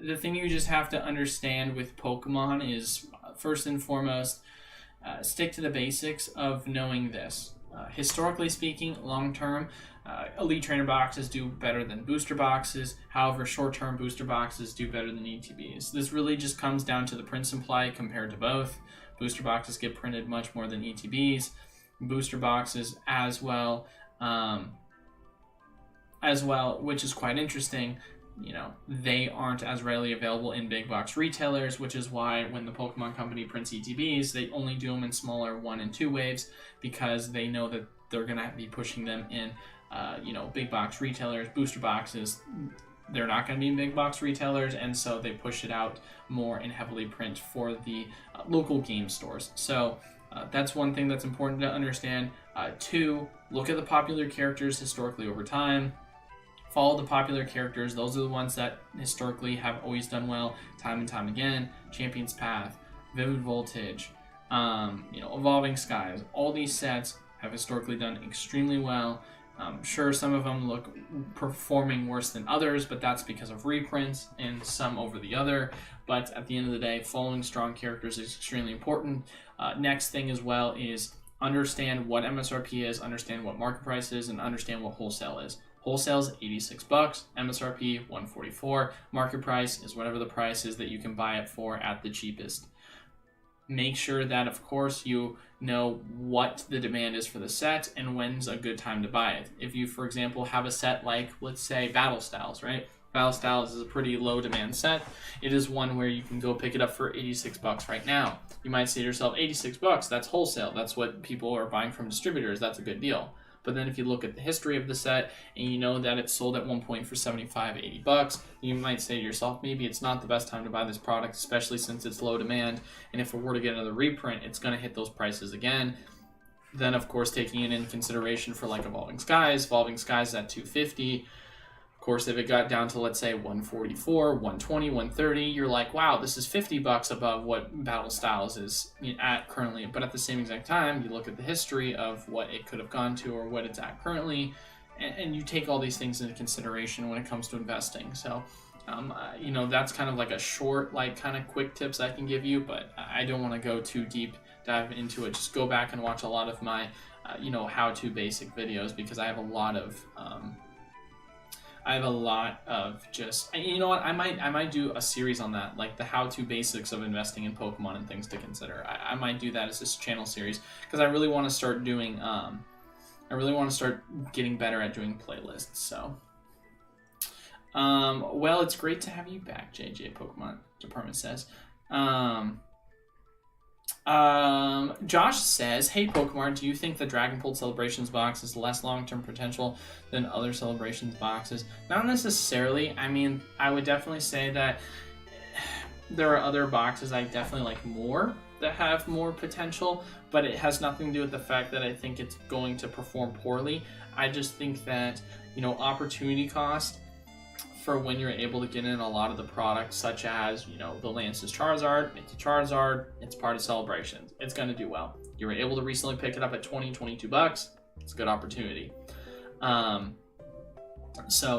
the thing you just have to understand with Pokemon is, first and foremost, stick to the basics of knowing this. Historically speaking, long-term, Elite Trainer boxes do better than booster boxes. However, short-term booster boxes do better than ETBs. This really just comes down to the print supply compared to both. Booster boxes get printed much more than ETBs. Booster boxes as well, which is quite interesting. You know, they aren't as readily available in big box retailers, which is why when the Pokemon Company prints ETBs, they only do them in smaller 1 and 2 waves, because they know that they're going to be pushing them in, big box retailers. Booster boxes, they're not going to be in big box retailers, and so they push it out more in heavily print for the local game stores. So that's one thing that's important to understand. 2, look at the popular characters historically over time. Follow the popular characters. Those are the ones that historically have always done well time and time again. Champion's Path, Vivid Voltage, Evolving Skies. All these sets have historically done extremely well. Sure, some of them look performing worse than others, but that's because of reprints and some over the other. But at the end of the day, following strong characters is extremely important. Next thing as well is understand what MSRP is, understand what market price is, and understand what wholesale is. Wholesale is $86, MSRP $144. Market price is whatever the price is that you can buy it for at the cheapest. Make sure that, of course, you know what the demand is for the set and when's a good time to buy it. If you, for example, have a set like, let's say, Battle Styles, right? Battle Styles is a pretty low demand set. It is one where you can go pick it up for $86 right now. You might say to yourself, $86, that's wholesale. That's what people are buying from distributors. That's a good deal. But then if you look at the history of the set and you know that it's sold at one point for $75, $80, you might say to yourself, maybe it's not the best time to buy this product, especially since it's low demand. And if it were to get another reprint, it's going to hit those prices again. Then, of course, taking it into consideration for like Evolving Skies is at $250. Of course, if it got down to, let's say, $144, $120, $130, you're like, wow, this is $50 above what Battle Styles is at currently. But at the same exact time, you look at the history of what it could have gone to or what it's at currently, and you take all these things into consideration when it comes to investing. So, that's kind of like a short, like kind of quick tips I can give you, but I don't want to go too deep dive into it. Just go back and watch a lot of my, how-to basic videos, because I have a lot of just, you know what, I might do a series on that, like the how-to basics of investing in Pokemon and things to consider. I might do that as this channel series, because I really want to start doing, getting better at doing playlists, so. Well, it's great to have you back, JJ, Pokemon Department says. Josh says, hey Pokemon, do you think the Dragon Pult Celebrations box has less long-term potential than other Celebrations boxes? Not necessarily. I mean, I would definitely say that there are other boxes I definitely like more that have more potential, but it has nothing to do with the fact that I think it's going to perform poorly. I just think that, opportunity cost for when you're able to get in a lot of the products, such as, the Lance's Charizard, Minty Charizard, it's part of Celebrations. It's going to do well. You were able to recently pick it up at $22. It's a good opportunity. So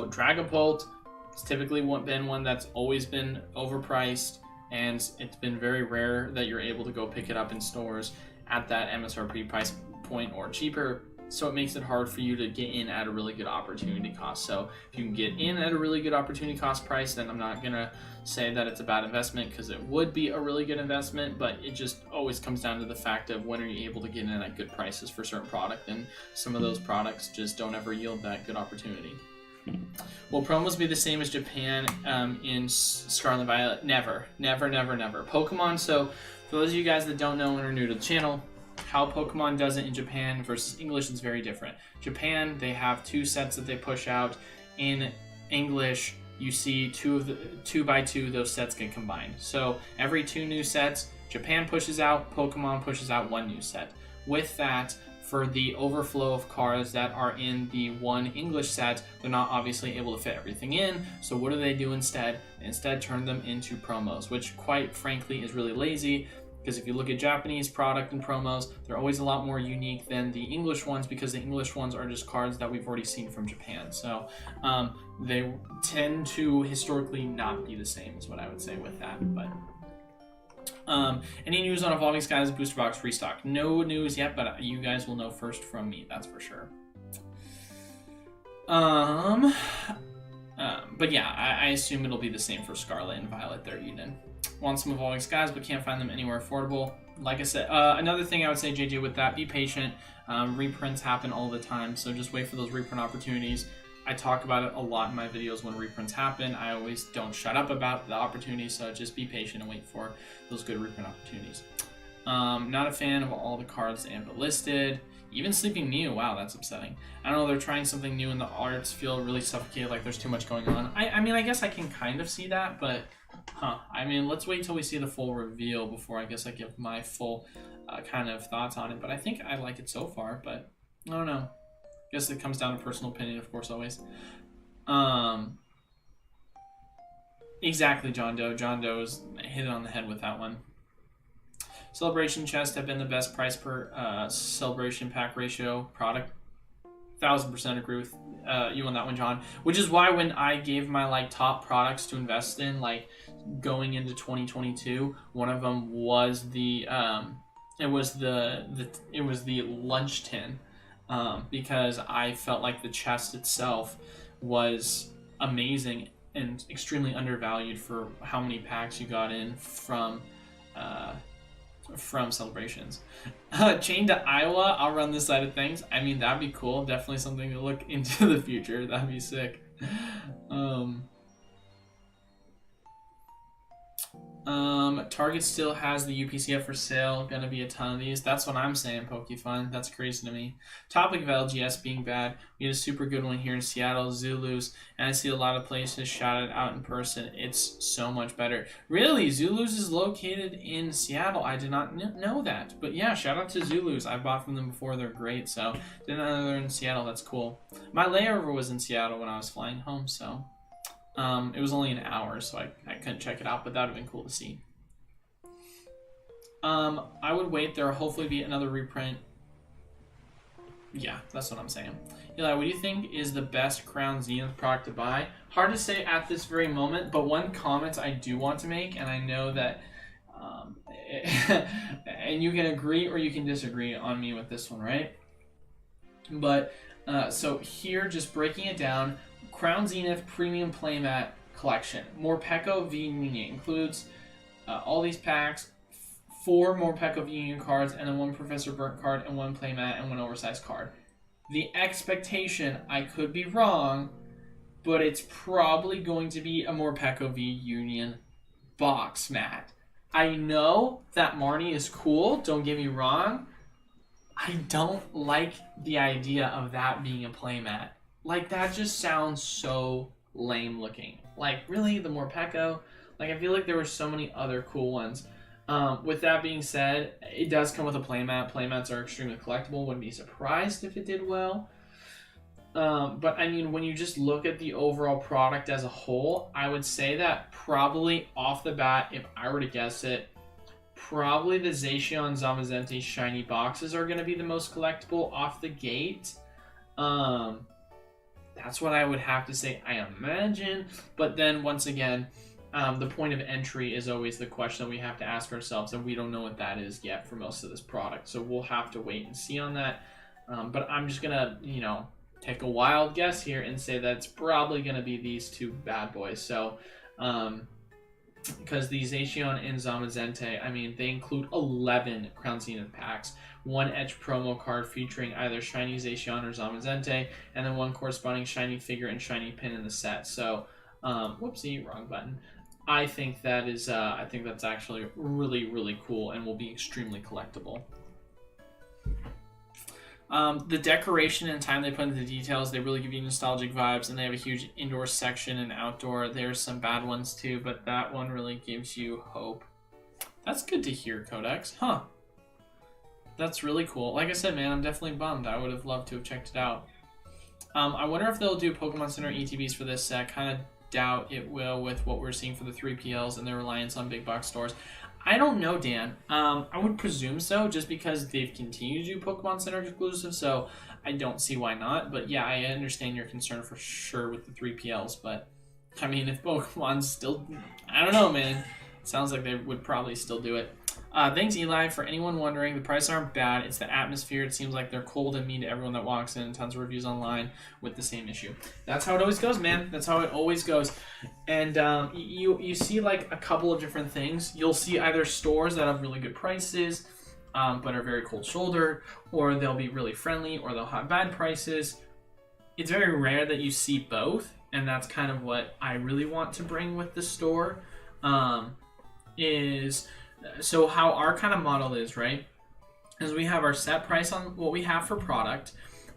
Dragapult has typically been one that's always been overpriced, and it's been very rare that you're able to go pick it up in stores at that MSRP price point or cheaper. So it makes it hard for you to get in at a really good opportunity cost. So if you can get in at a really good opportunity cost price, then I'm not going to say that it's a bad investment, because it would be a really good investment, but it just always comes down to the fact of when are you able to get in at good prices for certain product, and some of those products just don't ever yield that good opportunity. Will promos be the same as Japan in Scarlet and Violet? Never. Never, never, never. Pokemon, so for those of you guys that don't know and are new to the channel, how Pokemon does it in Japan versus English is very different. Japan, they have 2 sets that they push out. In English, you see 2x2 those sets get combined. So every 2 new sets, Japan pushes out, Pokemon pushes out 1 new set. With that, for the overflow of cards that are in the 1 English set, they're not obviously able to fit everything in. So what do they do instead? They instead turn them into promos, which quite frankly is really lazy. Because if you look at Japanese product and promos, they're always a lot more unique than the English ones, because the English ones are just cards that we've already seen from Japan. So they tend to historically not be the same, is what I would say with that. But any news on Evolving Skies booster box restock? No news yet, but you guys will know first from me, that's for sure. But yeah, I assume it'll be the same for Scarlet and Violet. They're Eden. Want some Evolving Skies, but can't find them anywhere affordable. Like I said, another thing I would say, JJ, with that, be patient. Reprints happen all the time, so just wait for those reprint opportunities. I talk about it a lot in my videos when reprints happen. I always don't shut up about the opportunities, so just be patient and wait for those good reprint opportunities. Not a fan of all the cards they have listed. Even Sleeping Mew, wow, that's upsetting. I don't know, they're trying something new and the arts feel really suffocated, like there's too much going on. I mean, I guess I can kind of see that, but I mean, let's wait till we see the full reveal before I guess I give my full kind of thoughts on it. But I think I like it so far, but I don't know. I guess it comes down to personal opinion, of course, always. Exactly, John Doe. John Doe's hit it on the head with that one. Celebration chests have been the best price per celebration pack ratio product. 1000% agree with you on that one, John. Which is why when I gave my like top products to invest in, like going into 2022, one of them was the it was the lunch tin, because I felt like the chest itself was amazing and extremely undervalued for how many packs you got in from celebrations. Chain to Iowa, I'll run this side of things. I mean, that'd be cool. Definitely something to look into the future. That'd be sick. Target still has the UPCF for sale. Gonna be a ton of these. That's what I'm saying, PokeFun. That's crazy to me. Topic of LGS being bad. We had a super good one here in Seattle, Zulus, and I see a lot of places shout it out in person. It's so much better. Really? Zulus is located in Seattle. I did not know that. But yeah, shout out to Zulus. I've bought from them before. They're great. So didn't know they're in Seattle. That's cool. My layover was in Seattle when I was flying home, so it was only an hour, so I couldn't check it out, but that would have been cool to see. I would wait. There will hopefully be another reprint. Yeah, that's what I'm saying. Eli, what do you think is the best Crown Zenith product to buy? Hard to say at this very moment, but one comment I do want to make, and I know that, and you can agree or you can disagree on me with this one, right? But, so here, just breaking it down, Crown Zenith Premium Playmat Collection. Morpeko V Union includes all these packs, 4 Morpeko V Union cards, and then 1 Professor Burnt card, and 1 Playmat, and 1 Oversized card. The expectation, I could be wrong, but it's probably going to be a Morpeko V Union box mat. I know that Marnie is cool, don't get me wrong. I don't like the idea of that being a playmat. Like, that just sounds so lame looking. Like, really? The Morpeko? Like, I feel like there were so many other cool ones. With that being said, it does come with a playmat. Playmats are extremely collectible. Wouldn't be surprised if it did well. But, I mean, when you just look at the overall product as a whole, I would say that probably off the bat, if I were to guess it, probably the Zacian Zamazenta shiny boxes are going to be the most collectible off the gate. That's what I would have to say, I imagine. But then, once again, the point of entry is always the question that we have to ask ourselves, and we don't know what that is yet for most of this product. So we'll have to wait and see on that. But I'm just going to, you know, take a wild guess here and say that it's probably going to be these 2 bad boys. So, because the Zacian and Zamazenta, I mean, they include 11 Crown Zenith packs, 1 Etch promo card featuring either shiny Zacian or Zamazenta, and then 1 corresponding shiny figure and shiny pin in the set. So, whoopsie, wrong button. I think that is, I think that's actually really, really cool and will be extremely collectible. The decoration and time they put into the details, they really give you nostalgic vibes, and they have a huge indoor section and outdoor. There's some bad ones too, but that one really gives you hope. That's good to hear, Codex. Huh. That's really cool. Like I said, man, I'm definitely bummed. I would have loved to have checked it out. I wonder if they'll do Pokemon Center ETBs for this set. Kind of doubt it will with what we're seeing for the 3PLs and their reliance on big box stores. I don't know, Dan. I would presume so, just because they've continued to do Pokemon Center exclusive, so I don't see why not. But yeah, I understand your concern for sure with the 3PLs, but I mean, if Pokemon's still... I don't know, man. It sounds like they would probably still do it. Thanks, Eli. For anyone wondering, the prices aren't bad. It's the atmosphere. It seems like they're cold and mean to everyone that walks in. Tons of reviews online with the same issue. That's how it always goes, man. That's how it always goes. And you see like a couple of different things. You'll see either stores that have really good prices, but are very cold-shouldered, or they'll be really friendly, or they'll have bad prices. It's very rare that you see both, and that's kind of what I really want to bring with the store. So how our kind of model is, right, is we have our set price on what we have for product,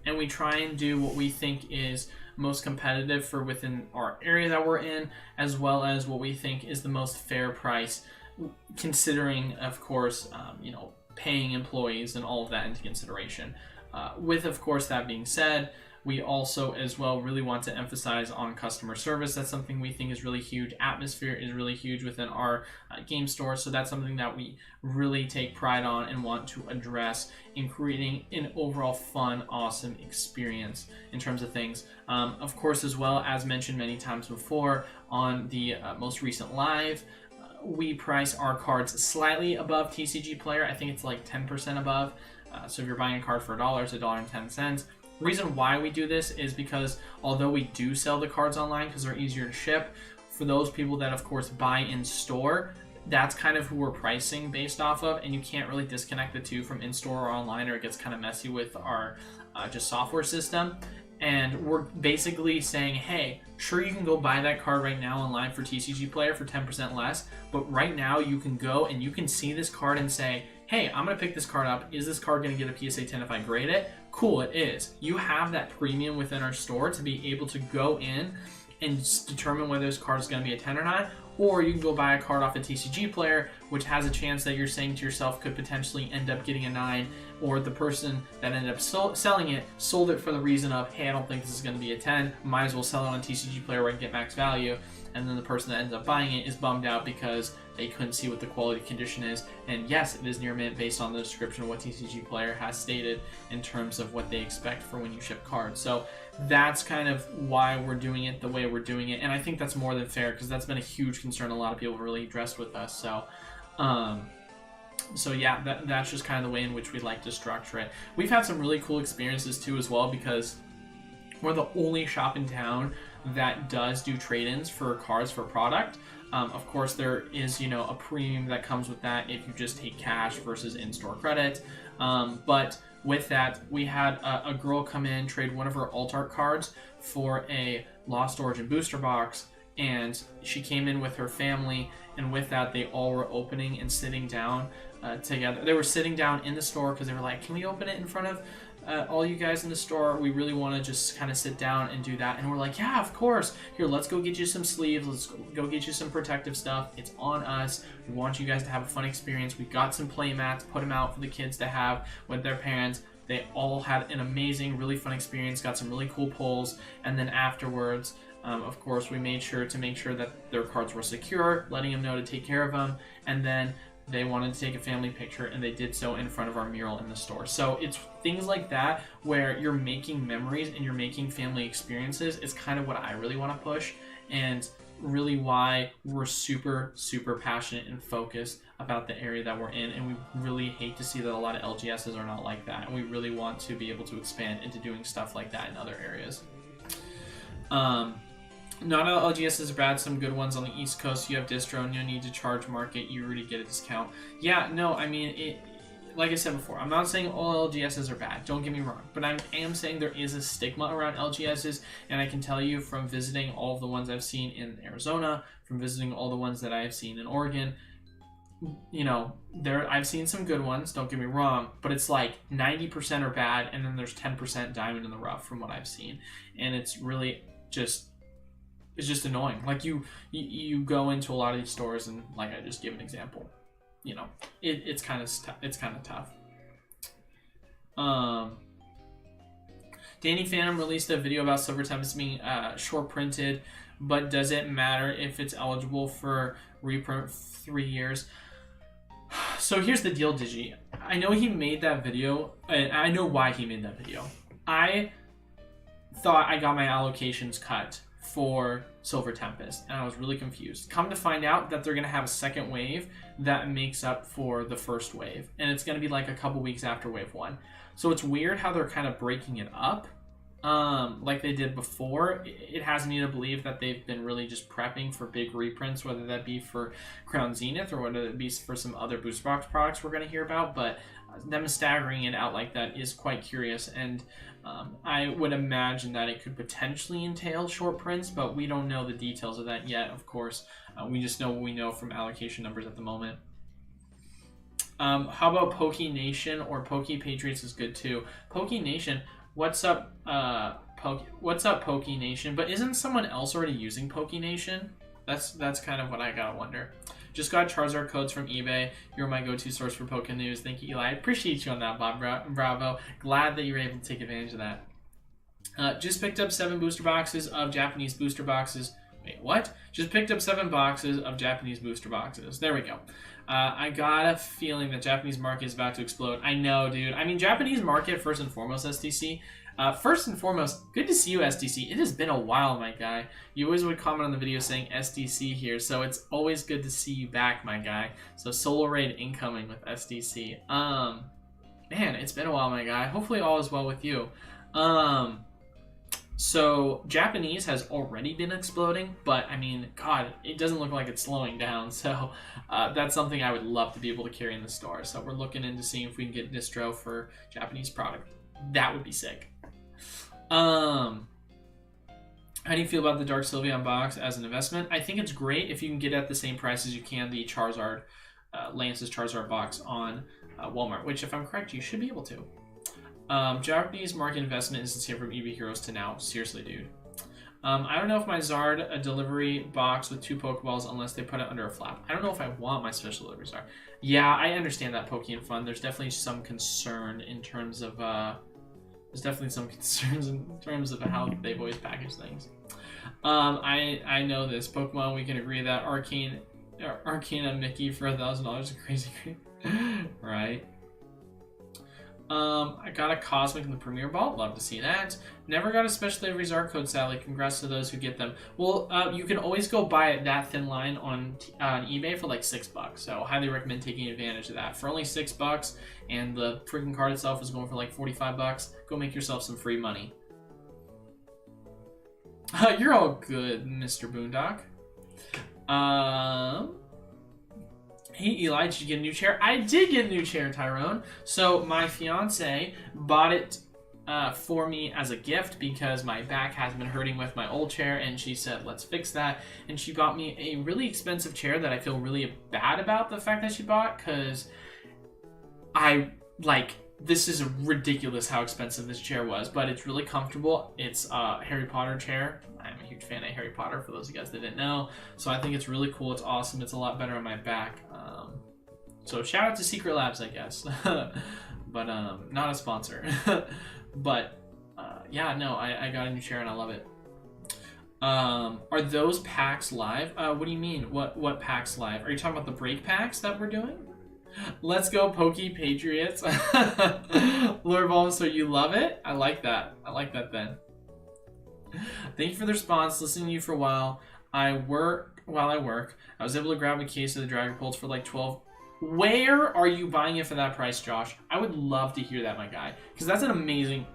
and we try and do what we think is most competitive for within our area that we're in, as well as what we think is the most fair price, considering, of course, paying employees and all of that into consideration. With, of course, that being said, we also as well really want to emphasize on customer service. That's something we think is really huge. Atmosphere is really huge within our game store, so that's something that we really take pride on and want to address in creating an overall fun, awesome experience in terms of things. Of course, as well, as mentioned many times before on the most recent live, we price our cards slightly above TCG Player. I think it's like 10% above. So if you're buying a card for $1, it's $1.10. The reason why we do this is because although we do sell the cards online because they're easier to ship, for those people that of course buy in store, that's kind of who we're pricing based off of, and you can't really disconnect the two from in-store or online, or it gets kind of messy with our just software system. And we're basically saying, hey, sure, you can go buy that card right now online for TCG Player for 10% less, but right now you can go and you can see this card and say, hey, I'm going to pick this card up. Is this card going to get a PSA 10 if I grade it? Cool, it is. You have that premium within our store to be able to go in and determine whether this card is going to be a 10 or not, or you can go buy a card off a TCG Player, which has a chance that you're saying to yourself could potentially end up getting a 9, or the person that ended up selling it sold it for the reason of, hey, I don't think this is going to be a 10, might as well sell it on TCG Player where I can get max value, and then the person that ends up buying it is bummed out because they couldn't see what the quality condition is. And yes, it is near mint based on the description of what TCG Player has stated in terms of what they expect for when you ship cards. So that's kind of why we're doing it the way we're doing it, and I think that's more than fair because that's been a huge concern. A lot of people have really addressed with us. So yeah, that's just kind of the way in which we like to structure it. We've had some really cool experiences too as well, because we're the only shop in town that does do trade-ins for cards for product. Of course, there is, a premium that comes with that if you just take cash versus in-store credit. But with that, we had a girl come in, trade one of her alt art cards for a Lost Origin booster box, and she came in with her family, and with that, they all were opening and sitting down together. They were sitting down in the store because they were like, can we open it in front of all you guys in the store? We really want to just kind of sit down and do that. And we're like, yeah, of course. Here, let's go get you some sleeves. Let's go get you some protective stuff. It's on us. We want you guys to have a fun experience. We got some play mats, put them out for the kids to have with their parents. They all had an amazing, really fun experience, got some really cool pulls. And then afterwards, of course, we made sure that their cards were secure, letting them know to take care of them. And then they wanted to take a family picture, and they did so in front of our mural in the store. So it's things like that where you're making memories and you're making family experiences is kind of what I really want to push, and really why we're super, super passionate and focused about the area that we're in. And we really hate to see that a lot of LGSs are not like that, and we really want to be able to expand into doing stuff like that in other areas. Not all LGSs are bad. Some good ones on the East Coast. You have distro, no need to charge market. You already get a discount. Yeah, no, I mean, like I said before, I'm not saying all LGSs are bad. Don't get me wrong. But I am saying there is a stigma around LGSs, and I can tell you from visiting all of the ones I've seen in Arizona, from visiting all the ones that I have seen in Oregon, you know, I've seen some good ones, don't get me wrong, but it's like 90% are bad, and then there's 10% diamond in the rough from what I've seen, and it's really just annoying. Like you go into a lot of these stores, and like I just give an example, you know, it's kind of tough. Danny Phantom released a video about Silver Tempest being short printed, but does it matter if it's eligible for reprint 3 years? So here's the deal, Digi. I know he made that video, and I know why he made that video. I thought I got my allocations cut for Silver Tempest, and I was really confused. Come to find out that they're going to have a second wave that makes up for the first wave, and it's going to be like a couple weeks after wave 1. So it's weird how they're kind of breaking it up like they did before. It has me to believe that they've been really just prepping for big reprints, whether that be for Crown Zenith or whether it be for some other booster box products we're going to hear about. But them staggering it out like that is quite curious, and I would imagine that it could potentially entail short prints, but we don't know the details of that yet, of course. We just know what we know from allocation numbers at the moment. How about Poke Nation or Poke Patriots is good too. Poke Nation, what's up, Poke Nation? But isn't someone else already using Poke Nation? That's kind of what I gotta wonder. Just got Charizard codes from eBay. You're my go-to source for Poke News. Thank you, Eli. I appreciate you on that, Bob Bravo. Glad that you were able to take advantage of that. Just picked up 7 booster boxes of Japanese booster boxes. Wait, what? Just picked up 7 boxes of Japanese booster boxes. There we go. I got a feeling that Japanese market is about to explode. I know, dude. I mean, Japanese market, first and foremost, SDC. First and foremost, good to see you, SDC. It has been a while, my guy. You always would comment on the video saying SDC here, so it's always good to see you back, my guy. So solo raid incoming with SDC. Man, it's been a while, my guy. Hopefully all is well with you. So Japanese has already been exploding, but I mean, God, it doesn't look like it's slowing down. So that's something I would love to be able to carry in the store. So we're looking into seeing if we can get distro for Japanese product. That would be sick. How do you feel about the Dark Sylveon box as an investment? I think it's great if you can get at the same price as you can the Charizard, Lance's Charizard box on Walmart, which if I'm correct, you should be able to. Japanese market investment is here from EV Heroes to now. Seriously, dude. I don't know if my Zard a delivery box with 2 Pokeballs unless they put it under a flap. I don't know if I want my special delivery Zard. Yeah, I understand that, Pokemon Fun. There's definitely some concern in terms of there's definitely some concerns in terms of how they've always packaged things. I know this. Pokemon, we can agree that Arcana Mickey for $1,000 is crazy. Right? I got a Cosmic in the Premier Vault. Love to see that. Never got a special delivery Zard code, sadly. Congrats to those who get them. Well, you can always go buy that thin line on eBay for like $6. So highly recommend taking advantage of that. For only $6, and the freaking card itself is going for like $45. Go make yourself some free money. You're all good, Mr. Boondock. Hey Eli, did you get a new chair? I did get a new chair, Tyrone. So my fiance bought it for me as a gift because my back has been hurting with my old chair, and she said, let's fix that. And she bought me a really expensive chair that I feel really bad about the fact that she bought, because this is ridiculous how expensive this chair was, but it's really comfortable. It's a Harry Potter chair. I'm a huge fan of Harry Potter, for those of you guys that didn't know. So I think it's really cool. It's awesome. It's a lot better on my back. So shout out to Secret Labs, I guess. But not a sponsor. But yeah, no, I got a new chair and I love it. Are those packs live? What do you mean? What packs live? Are you talking about the break packs that we're doing? Let's go, Poke Patriots. Lord Ball, so you love it? I like that. I like that, Ben. Thank you for the response. Listening to you for a while. While I work, I was able to grab a case of the Dragapults for like 12. Where are you buying it for that price, Josh? I would love to hear that, my guy, because that's an amazing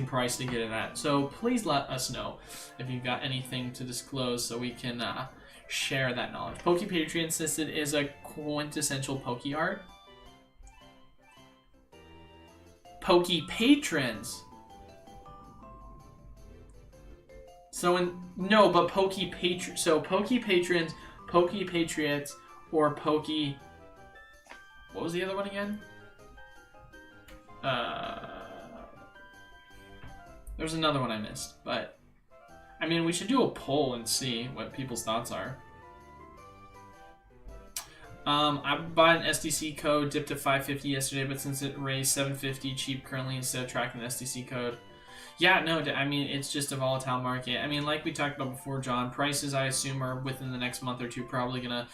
price to get it at. So please let us know if you've got anything to disclose so we can share that knowledge. Poke Patriot insisted is a quintessential Poke art. Poke Patrons. So Poke Patrons, Poke Patriots or Pokey. What was the other one again? There's another one I missed, but I mean, we should do a poll and see what people's thoughts are. I bought an SDC code, dipped to 550 yesterday, but since it raised 750 cheap currently instead of tracking the SDC code. Yeah, no, I mean, it's just a volatile market. I mean, like we talked about before, John, prices, I assume, are within the next month or two probably going to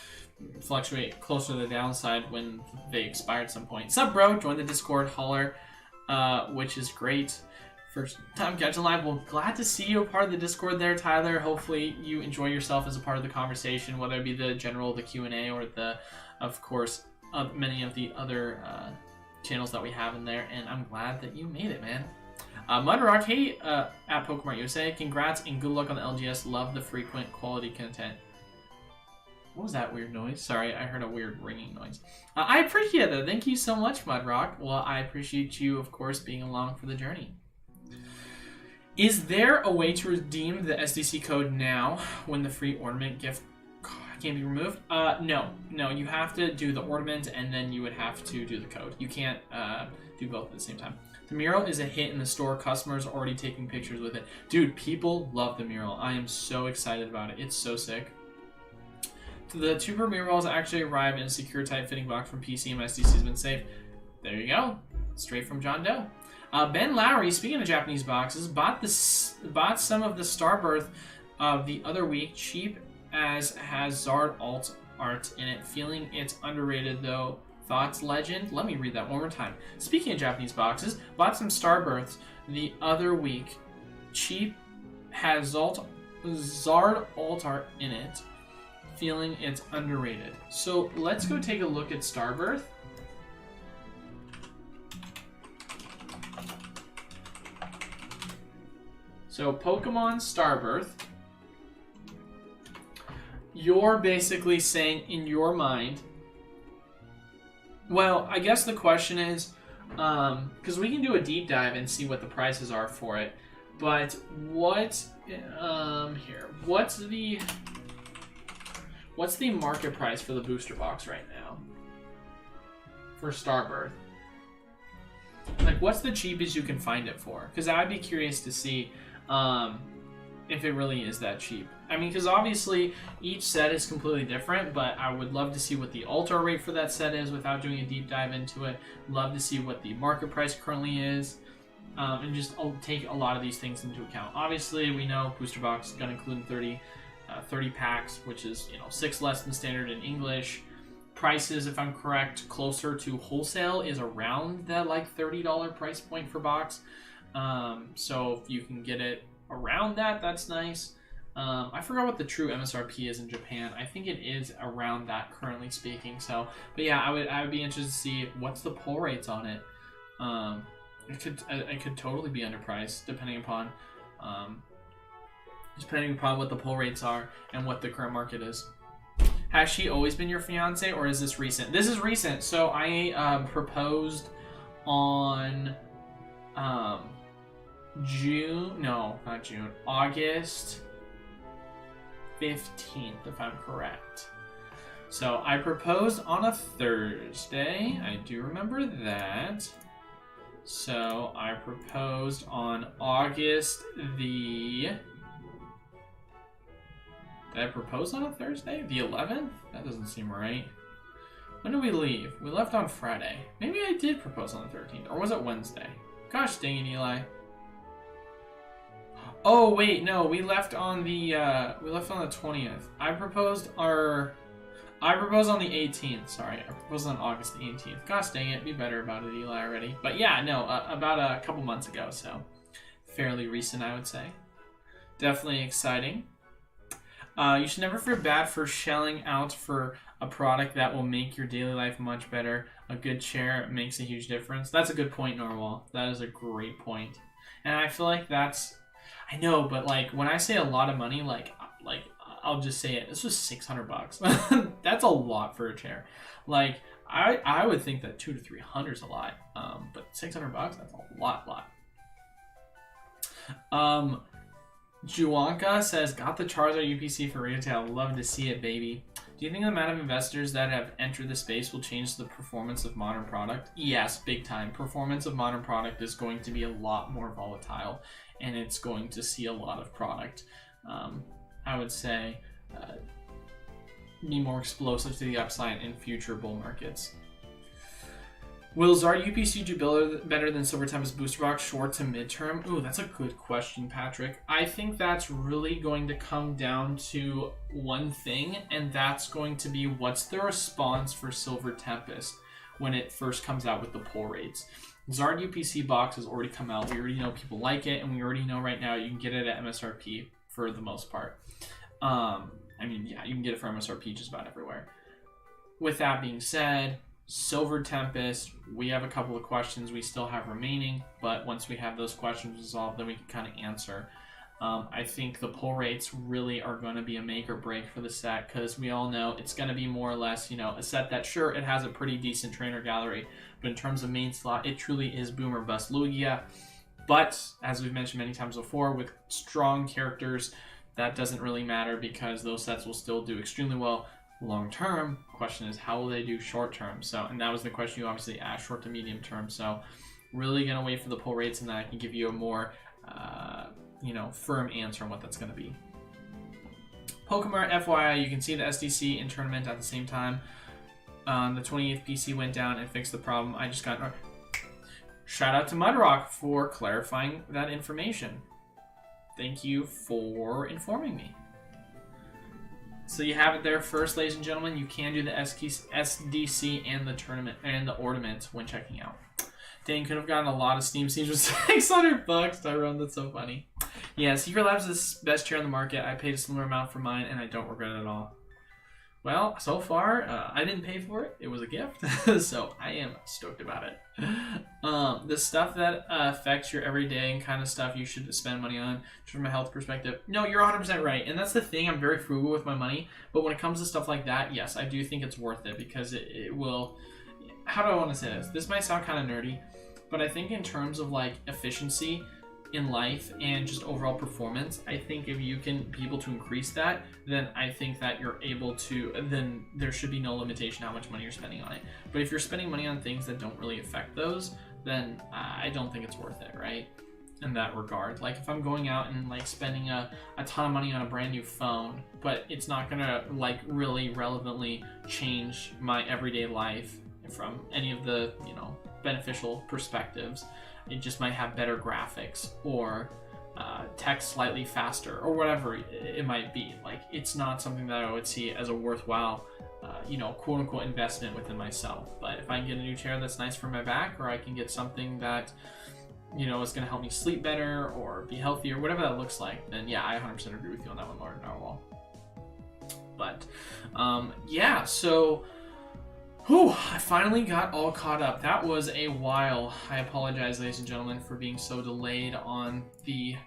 fluctuate closer to the downside when they expire at some point. Sup, bro? Join the Discord, holler, which is great. First time catching live. Well, glad to see you a part of the Discord there, Tyler. Hopefully you enjoy yourself as a part of the conversation, whether it be the general, the Q&A, or the, of course, many of the other channels that we have in there. And I'm glad that you made it, man. Mudrock, hey, at Pokemon USA, congrats and good luck on the LGS. Love the frequent quality content. What was that weird noise? Sorry, I heard a weird ringing noise. I appreciate that. Thank you so much, Mudrock. Well, I appreciate you, of course, being along for the journey. Is there a way to redeem the SDC code now when the free ornament gift can't be removed? No, you have to do the ornament and then you would have to do the code. You can't do both at the same time. The mural is a hit in the store. Customers are already taking pictures with it. Dude, people love the mural. I am so excited about it. It's so sick. The Tuber murals actually arrived in a secure tight fitting box from PC and my SDC has been saved. There you go. Straight from John Doe. Ben Lowry, speaking of Japanese boxes, bought some of the Starbirth the other week, cheap as has Zard alt art in it. Feeling it's underrated though. Thoughts, legend? Let me read that one more time. Speaking of Japanese boxes, bought some Starbirths the other week, cheap has Zard alt art in it. Feeling it's underrated. So let's go take a look at Starbirth. So Pokemon Starbirth, you're basically saying in your mind, well, I guess the question is, because we can do a deep dive and see what the prices are for it, but what's the market price for the booster box right now for Starbirth? Like, what's the cheapest you can find it for? Because I'd be curious to see if it really is that cheap. I mean, because obviously each set is completely different, but I would love to see what the altar rate for that set is without doing a deep dive into it. Love to see what the market price currently is, and just take a lot of these things into account. Obviously, we know booster box is going to include 30 packs, which is 6 less than standard in English. Prices, if I'm correct, closer to wholesale is around that like $30 price point for box. So if you can get it around that, that's nice. I forgot what the true MSRP is in Japan. I think it is around that currently speaking. So, but yeah, I would be interested to see what's the pull rates on it. It could totally be underpriced depending upon what the pull rates are and what the current market is. Has she always been your fiance, or is this recent? This is recent. So I proposed on August 15th, if I'm correct. So I proposed on a Thursday. I do remember that. So I proposed on August the... Did I propose on a Thursday? The 11th? That doesn't seem right. When did we leave? We left on Friday. Maybe I did propose on the 13th. Or was it Wednesday? Gosh dang it, Eli. Oh, wait, no. We left on the 20th. I proposed on the 18th. Sorry, I proposed on August the 18th. Gosh dang it. Be better about it, Eli, already. But yeah, no, about a couple months ago, so fairly recent, I would say. Definitely exciting. You should never feel bad for shelling out for a product that will make your daily life much better. A good chair makes a huge difference. That's a good point, Norwal. That is a great point. And I feel like that's... I know, but like when I say a lot of money, like I'll just say it. This was $600. That's a lot for a chair. Like I would think that $200 to $300 is a lot. But $600, that's a lot. Juanka says, got the Charizard UPC for retail. Love to see it, baby. Do Do you think the amount of investors that have entered the space will change the performance of modern product? Yes, big time. Performance of modern product is going to be a lot more volatile, and it's going to see a lot of product, I would say, be more explosive to the upside in future bull markets. Will Zard UPC do better than Silver Tempest Booster Box short to midterm? Ooh, that's a good question, Patrick. I think that's really going to come down to one thing, and that's going to be what's the response for Silver Tempest when it first comes out with the pull rates. Zard UPC box has already come out. We already know people like it, and we already know right now you can get it at MSRP for the most part. I mean, yeah, you can get it for MSRP just about everywhere. With that being said, Silver Tempest, we have a couple of questions we still have remaining, but once we have those questions resolved, then we can kind of answer. I think the pull rates really are going to be a make or break for the set, because we all know it's going to be more or less, you know, a set that, sure, it has a pretty decent trainer gallery, but in terms of main slot, it truly is boom or bust Lugia. But, as we've mentioned many times before, with strong characters, that doesn't really matter because those sets will still do extremely well long term. Question is, how will they do short term? So, and that was the question you obviously asked, short to medium term. So really gonna wait for the pull rates, and then I can give you a more you know, firm answer on what that's gonna be. Pokemon FYI, you can see the SDC in tournament at the same time. The 28th PC went down and fixed the problem. I just got shout out to Mudrock for clarifying that information. Thank you for informing me. So you have it there first, ladies and gentlemen. You can do the SDC and the tournament and the ornament when checking out. Dang, could have gotten a lot of Steam Siege with $600. Tyrone, that's so funny. Yeah, Secret Labs is the best chair on the market. I paid a similar amount for mine, and I don't regret it at all. Well, so far, I didn't pay for it. It was a gift, so I am stoked about it. The stuff that affects your everyday and kind of stuff you should spend money on, from a health perspective. No, you're 100% right, and that's the thing. I'm very frugal with my money, but when it comes to stuff like that, yes, I do think it's worth it because it will. How do I want to say this? This might sound kind of nerdy, but I think in terms of like efficiency in life and just overall performance, I think if you can be able to increase that, then I think that you're able to, then there should be no limitation how much money you're spending on it. But if you're spending money on things that don't really affect those, then I don't think it's worth it, right? In that regard. Like if I'm going out and like spending a ton of money on a brand new phone, but it's not gonna like really relevantly change my everyday life from any of the, you know, beneficial perspectives. It just might have better graphics or text slightly faster or whatever it might be. Like it's not something that I would see as a worthwhile, you know, quote unquote investment within myself. But if I can get a new chair that's nice for my back, or I can get something that, you know, is going to help me sleep better or be healthier, whatever that looks like, then yeah, I 100% agree with you on that one, Lord Narwhal. But yeah, so whew, I finally got all caught up. That was a while. I apologize, ladies and gentlemen, for being so delayed on the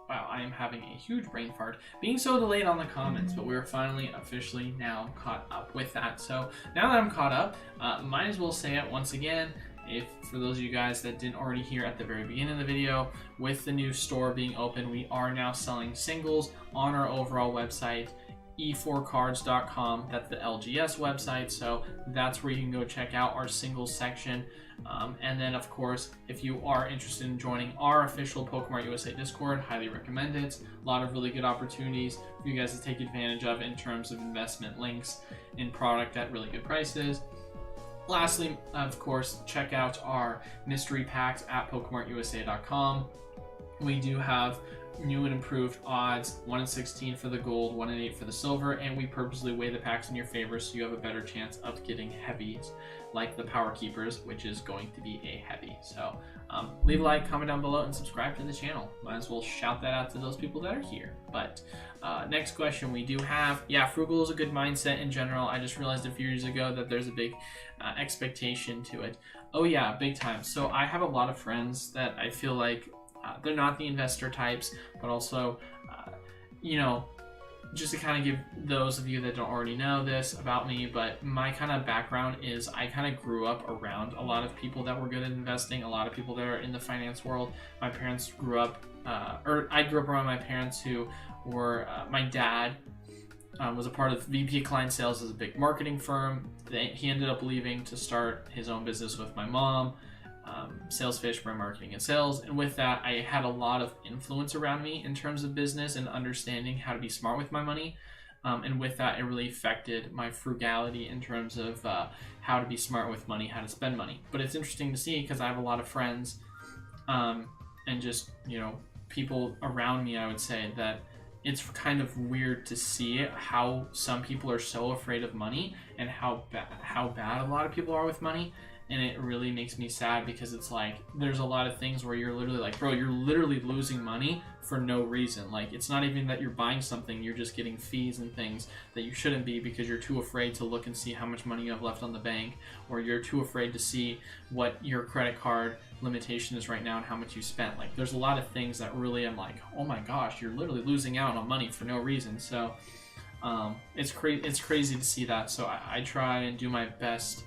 wow, I am having a huge brain fart. Being so delayed on the comments, but we're finally officially now caught up with that. So now that I'm caught up, might as well say it once again. If for those of you guys that didn't already hear at the very beginning of the video, with the new store being open, we are now selling singles on our overall website, e4cards.com. That's the LGS website, so that's where you can go check out our singles section. And then of course, if you are interested in joining our official Pokemon USA Discord, highly recommend it. A lot of really good opportunities for you guys to take advantage of in terms of investment links in product at really good prices. Lastly, of course, check out our mystery packs at PokemonUSA.com. We do have new and improved odds, 1 in 16 for the gold, 1 in 8 for the silver, and we purposely weigh the packs in your favor so you have a better chance of getting heavies like the Power Keepers, which is going to be a heavy. So leave a like, comment down below, and subscribe to the channel. Might as well shout that out to those people that are here. But next question we do have, yeah, frugal is a good mindset in general. I just realized a few years ago that there's a big expectation to it. Oh yeah, big time. So I have a lot of friends that I feel like they're not the investor types, but also, you know, just to kind of give those of you that don't already know this about me, but my kind of background is I kind of grew up around a lot of people that were good at investing, a lot of people that are in the finance world. My parents grew up, or I grew up around my parents who my dad was a part of VP Client Sales as a big marketing firm. He ended up leaving to start his own business with my mom, Salesfish Brand Marketing and Sales. And with that, I had a lot of influence around me in terms of business and understanding how to be smart with my money. And with that, it really affected my frugality in terms of how to be smart with money, how to spend money. But it's interesting to see because I have a lot of friends and just, people around me, I would say, that it's kind of weird to see how some people are so afraid of money and how bad a lot of people are with money. And it really makes me sad because it's like there's a lot of things where you're literally like, bro, you're literally losing money for no reason. Like, it's not even that you're buying something, you're just getting fees and things that you shouldn't be because you're too afraid to look and see how much money you have left on the bank, or you're too afraid to see what your credit card limitation is right now and how much you spent. Like, there's a lot of things that really I'm like, oh my gosh, you're literally losing out on money for no reason. So it's crazy to see that. So I try and do my best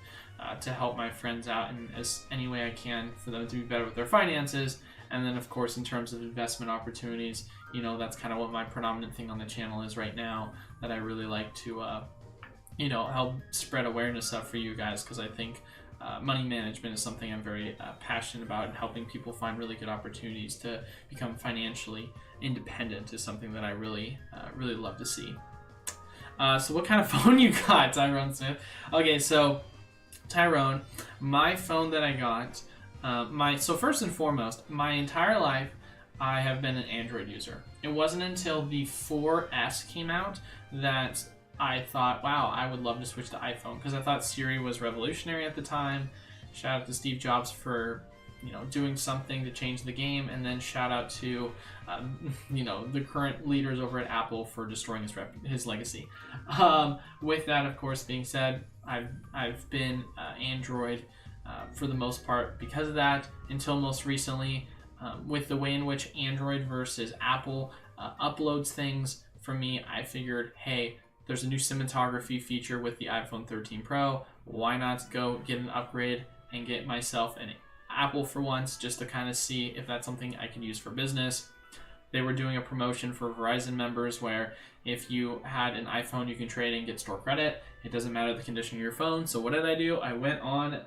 to help my friends out in any way I can for them to be better with their finances. And then, of course, in terms of investment opportunities, that's kind of what my predominant thing on the channel is right now, that I really like to, help spread awareness up for you guys, because I think money management is something I'm very passionate about, and helping people find really good opportunities to become financially independent is something that I really love to see. So what kind of phone you got, Tyrone Smith? Okay, so Tyrone, my phone that I got, so first and foremost, my entire life I have been an Android user. It wasn't until the 4S came out that I thought, wow, I would love to switch to iPhone, because I thought Siri was revolutionary at the time. Shout out to Steve Jobs for doing something to change the game, and then shout out to the current leaders over at Apple for destroying his legacy. With that, of course, being said, I've been Android for the most part because of that, until most recently, with the way in which Android versus Apple uploads things. For me, I figured, hey, there's a new cinematography feature with the iPhone 13 Pro. Why not go get an upgrade and get myself an Apple for once, just to kind of see if that's something I can use for business. They were doing a promotion for Verizon members where if you had an iPhone, you can trade and get store credit. It doesn't matter the condition of your phone. So what did I do? I went on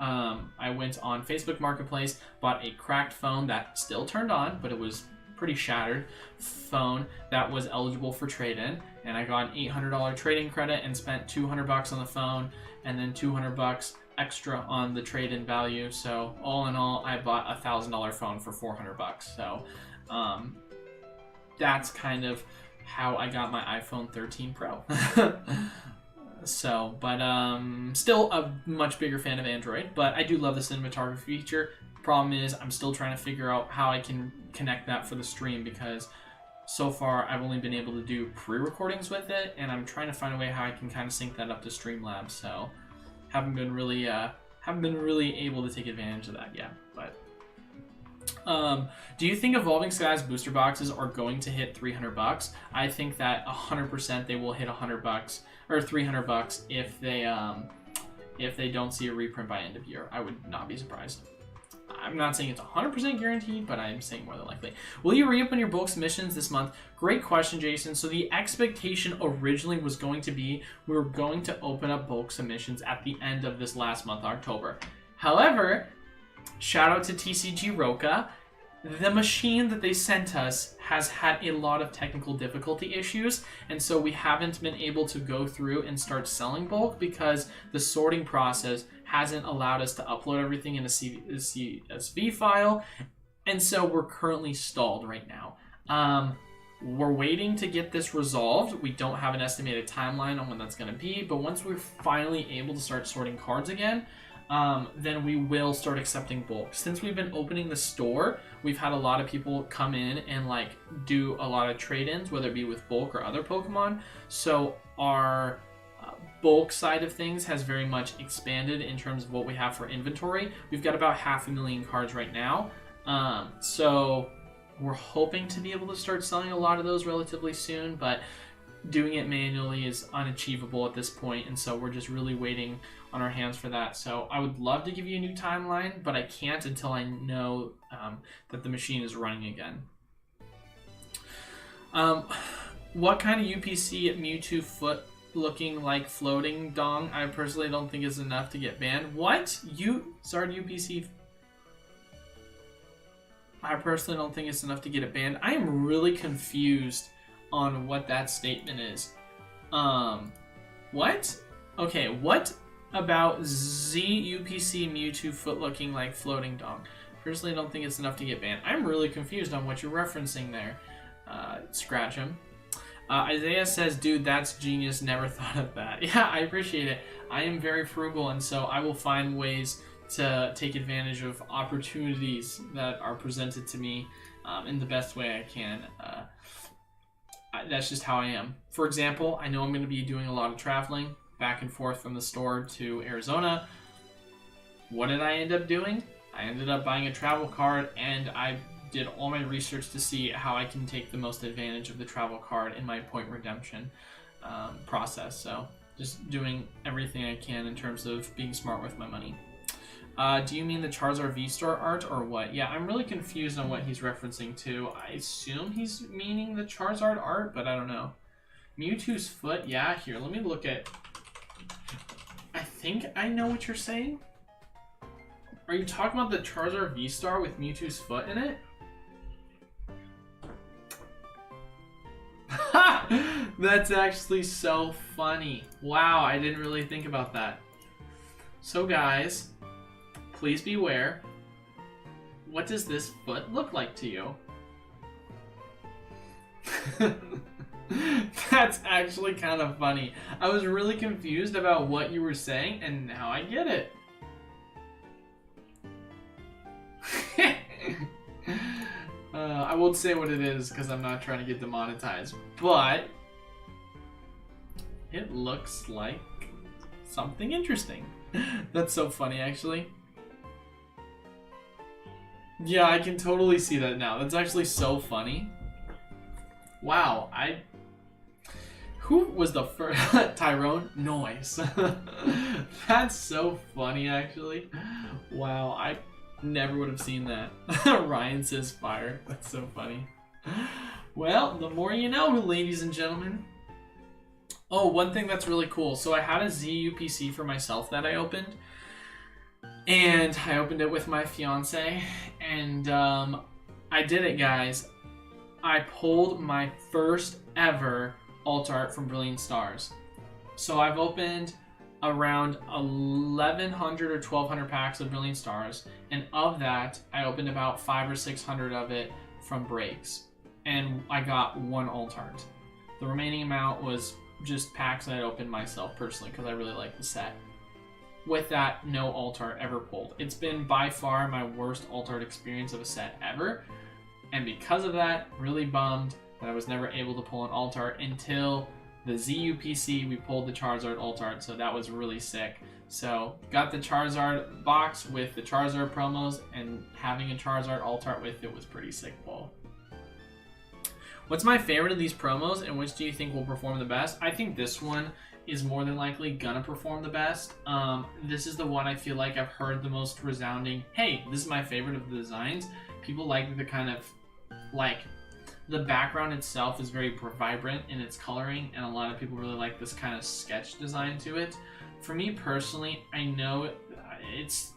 Facebook Marketplace, bought a cracked phone that still turned on, but it was pretty shattered phone that was eligible for trade-in, and I got an $800 trade-in credit and spent $200 on the phone, and then $200 extra on the trade-in value. So all in all, I bought a $1,000 phone for $400. So that's kind of how I got my iPhone 13 Pro. So, but still a much bigger fan of Android, but I do love the cinematography feature. Problem is, I'm still trying to figure out how I can connect that for the stream, because so far I've only been able to do pre-recordings with it, and I'm trying to find a way how I can kind of sync that up to Streamlabs. So haven't been really able to take advantage of that yet. But do you think Evolving Skies booster boxes are going to hit $300? I think that 100% they will hit $100 or $300 if they don't see a reprint by end of year. I would not be surprised. I'm not saying it's 100% guaranteed, but I'm saying more than likely. Will you reopen your bulk submissions this month? Great question, Jason. So the expectation originally was going to be we were going to open up bulk submissions at the end of this last month, October. However, shout out to TCG Roca. The machine that they sent us has had a lot of technical difficulty issues, and so we haven't been able to go through and start selling bulk because the sorting process hasn't allowed us to upload everything in a CSV file, and so we're currently stalled right now. We're waiting to get this resolved. We don't have an estimated timeline on when that's going to be, but once we're finally able to start sorting cards again, then we will start accepting bulk. Since we've been opening the store, we've had a lot of people come in and do a lot of trade-ins, whether it be with bulk or other Pokemon. So our bulk side of things has very much expanded in terms of what we have for inventory. We've got about 500,000 cards right now. So we're hoping to be able to start selling a lot of those relatively soon, but doing it manually is unachievable at this point, and so we're just really waiting on our hands for that. So I would love to give you a new timeline, but I can't until I know that the machine is running again. What kind of UPC Mewtwo foot looking like floating dong? I personally don't think is enough to get banned. What? Zard UPC? I personally don't think it's enough to get it banned. I am really confused on what that statement is. What? Okay, what about ZUPC Mewtwo foot looking like floating dong? Personally, I don't think it's enough to get banned. I'm really confused on what you're referencing there. Scratch him. Isaiah says, dude, that's genius. Never thought of that. Yeah, I appreciate it. I am very frugal, and so I will find ways to take advantage of opportunities that are presented to me in the best way I can. That's just how I am. For example, I know I'm going to be doing a lot of traveling back and forth from the store to Arizona. What did I end up doing? I ended up buying a travel card, and I did all my research to see how I can take the most advantage of the travel card in my point redemption process. So just doing everything I can in terms of being smart with my money. Do you mean the Charizard V-Star art or what? Yeah, I'm really confused on what he's referencing to. I assume he's meaning the Charizard art, but I don't know. Mewtwo's foot? Yeah, here, let me look at... I think I know what you're saying. Are you talking about the Charizard V-Star with Mewtwo's foot in it? That's actually so funny. Wow, I didn't really think about that. So guys, please beware. What does this foot look like to you? That's actually kind of funny. I was really confused about what you were saying, and now I get it. I won't say what it is because I'm not trying to get demonetized, but it looks like something interesting. That's so funny, actually. Yeah, I can totally see that now. That's actually so funny. Wow, who was the first? Tyrone? Noise. That's so funny, actually. Wow, I never would have seen that. Ryan says fire. That's so funny. Well, the more you know, ladies and gentlemen. Oh, one thing that's really cool. So I had a ZUPC for myself that I opened. And I opened it with my fiance. And I did it, guys. I pulled my first ever alt art from Brilliant Stars. So I've opened around 1,100 or 1,200 packs of Brilliant Stars, and of that, I opened about 500 or 600 of it from breaks, and I got one alt art. The remaining amount was just packs that I opened myself personally because I really like the set. With that, no alt art ever pulled. It's been by far my worst alt art experience of a set ever, and because of that, really bummed that I was never able to pull an alt art until the ZUPC. We pulled the Charizard alt art, so that was really sick. So got the Charizard box with the Charizard promos, and having a Charizard alt art with it was pretty sick pull. What's my favorite of these promos, and which do you think will perform the best? I think this one is more than likely gonna perform the best. This is the one I feel like I've heard the most resounding, hey, this is my favorite of the designs. People like the kind of, like, the background itself is very vibrant in its coloring, and a lot of people really like this kind of sketch design to it. For me personally, I know it's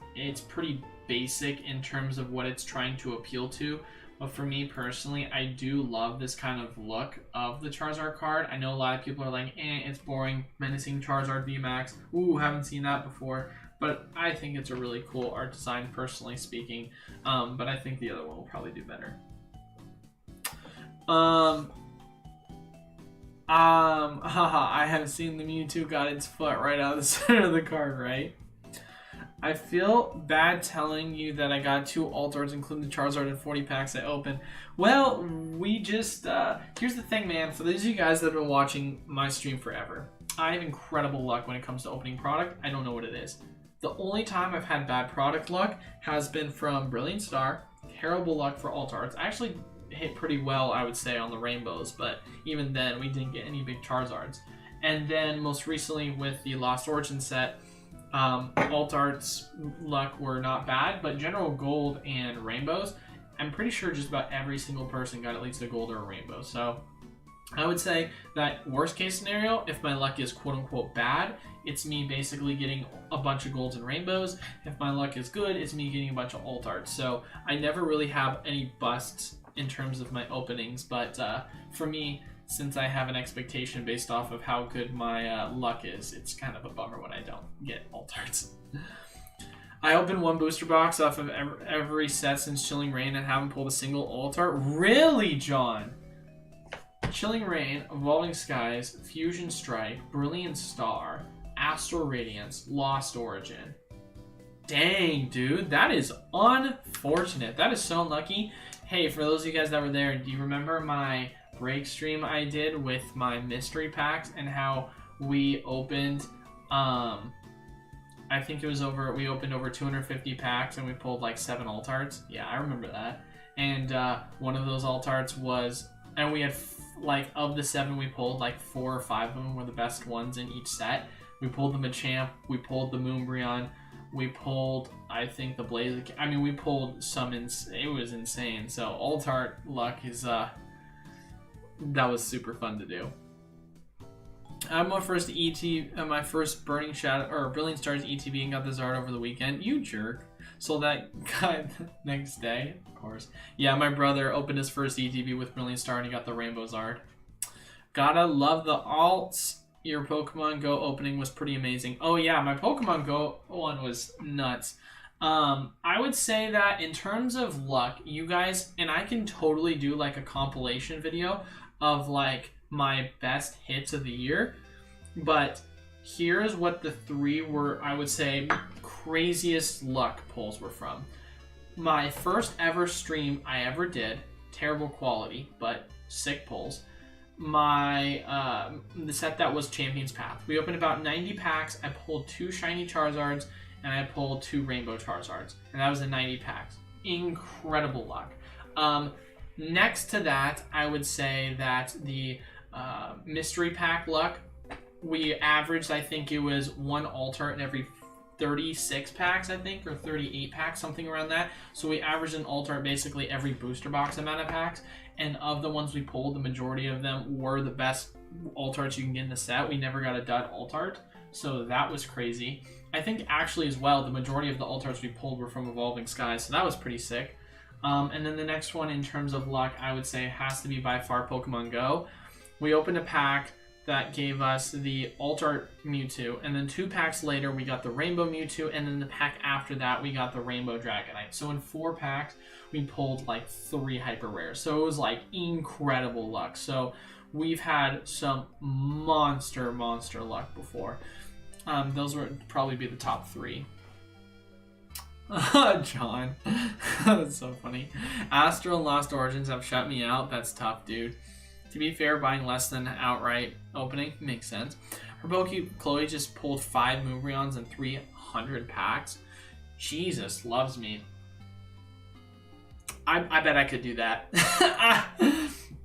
pretty basic in terms of what it's trying to appeal to, but for me personally, I do love this kind of look of the Charizard card. I know a lot of people are like, it's boring, menacing Charizard VMAX. Ooh, haven't seen that before. But I think it's a really cool art design, personally speaking. But I think the other one will probably do better. I have seen the Mewtwo got its foot right out of the center of the card, right? I feel bad telling you that I got 2 alt arts, including the Charizard and 40 packs I opened. Well, we just, here's the thing, man. For those of you guys that have been watching my stream forever, I have incredible luck when it comes to opening product. I don't know what it is. The only time I've had bad product luck has been from Brilliant Star. Terrible luck for alt arts. I actually hit pretty well, I would say, on the rainbows, but even then we didn't get any big Charizards. And then most recently with the Lost Origin set, alt arts luck were not bad, but general gold and rainbows, I'm pretty sure just about every single person got at least a gold or a rainbow. So I would say that worst case scenario, if my luck is quote unquote bad, it's me basically getting a bunch of golds and rainbows. If my luck is good, it's me getting a bunch of alt arts. So I never really have any busts in terms of my openings, but for me, since I have an expectation based off of how good my luck is, it's kind of a bummer when I don't get alt arts. I opened one booster box off of every set since Chilling Reign and haven't pulled a single alt art. Really, John? Chilling Reign, Evolving Skies, Fusion Strike, Brilliant Star, Astral Radiance, Lost Origin. Dang, dude, that is unfortunate. That is so unlucky. Hey, for those of you guys that were there, do you remember my break stream I did with my mystery packs and how we opened, I think it was we opened over 250 packs and we pulled like 7 alt arts? Yeah, I remember that. And one of those alt arts was, and we had like, of the 7 we pulled, like 4 or 5 of them were the best ones in each set. We pulled the Machamp, we pulled the Moonbryon, we pulled, I think, the Blaze. I mean, we pulled some, it was insane. So alt art luck is, that was super fun to do. I had my first my first Burning Shadow, or Brilliant Stars ETB and got the Zard over the weekend. You jerk. Sold that guy the next day, of course. Yeah, my brother opened his first ETB with Brilliant Star and he got the Rainbow Zard. Gotta love the alts. Your Pokemon Go opening was pretty amazing. Oh yeah, my Pokemon Go one was nuts. I would say that in terms of luck, you guys, and I can totally do like a compilation video of like my best hits of the year, but here's what the 3 were, I would say, craziest luck pulls were from. My first ever stream I ever did, terrible quality, but sick pulls. My the set that was Champion's Path. We opened about 90 packs. I pulled 2 shiny Charizards and I pulled 2 rainbow Charizards, and that was in 90 packs. Incredible luck. Next to that, I would say that the mystery pack luck, we averaged, I think it was 1 altar in every 36 packs, I think, or 38 packs, something around that. So we averaged an altar basically every booster box amount of packs. And of the ones we pulled, the majority of them were the best alt arts you can get in the set. We never got a dud alt art, so that was crazy. I think actually as well, the majority of the alt arts we pulled were from Evolving Skies, so that was pretty sick. And then the next one in terms of luck, I would say has to be by far Pokemon Go. We opened a pack that gave us the alt art Mewtwo, and then 2 packs later we got the Rainbow Mewtwo, and then the pack after that we got the Rainbow Dragonite. So in 4 packs we pulled like 3 hyper rares, so it was like incredible luck. So we've had some monster luck before. Those would probably be the top 3. John. That's so funny. Astral and Lost Origins have shut me out. That's tough, dude. To be fair, buying less than outright opening makes sense. Herboki Chloe just pulled 5 Moonbryons and 300 packs. Jesus loves me. I bet I could do that.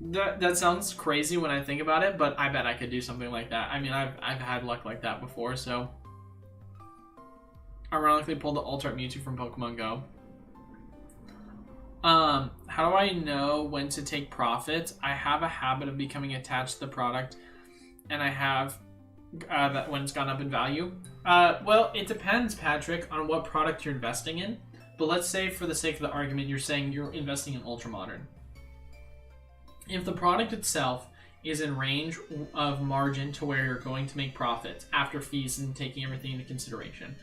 That sounds crazy when I think about it, but I bet I could do something like that. I mean, I've had luck like that before, so. Ironically, pulled the Alt-Art Mewtwo from Pokemon Go. How do I know when to take profits? I have a habit of becoming attached to the product, and I have that when it's gone up in value. Well, it depends, Patrick, on what product you're investing in. But let's say, for the sake of the argument, you're saying you're investing in Ultramodern. If the product itself is in range of margin to where you're going to make profits after fees and taking everything into consideration,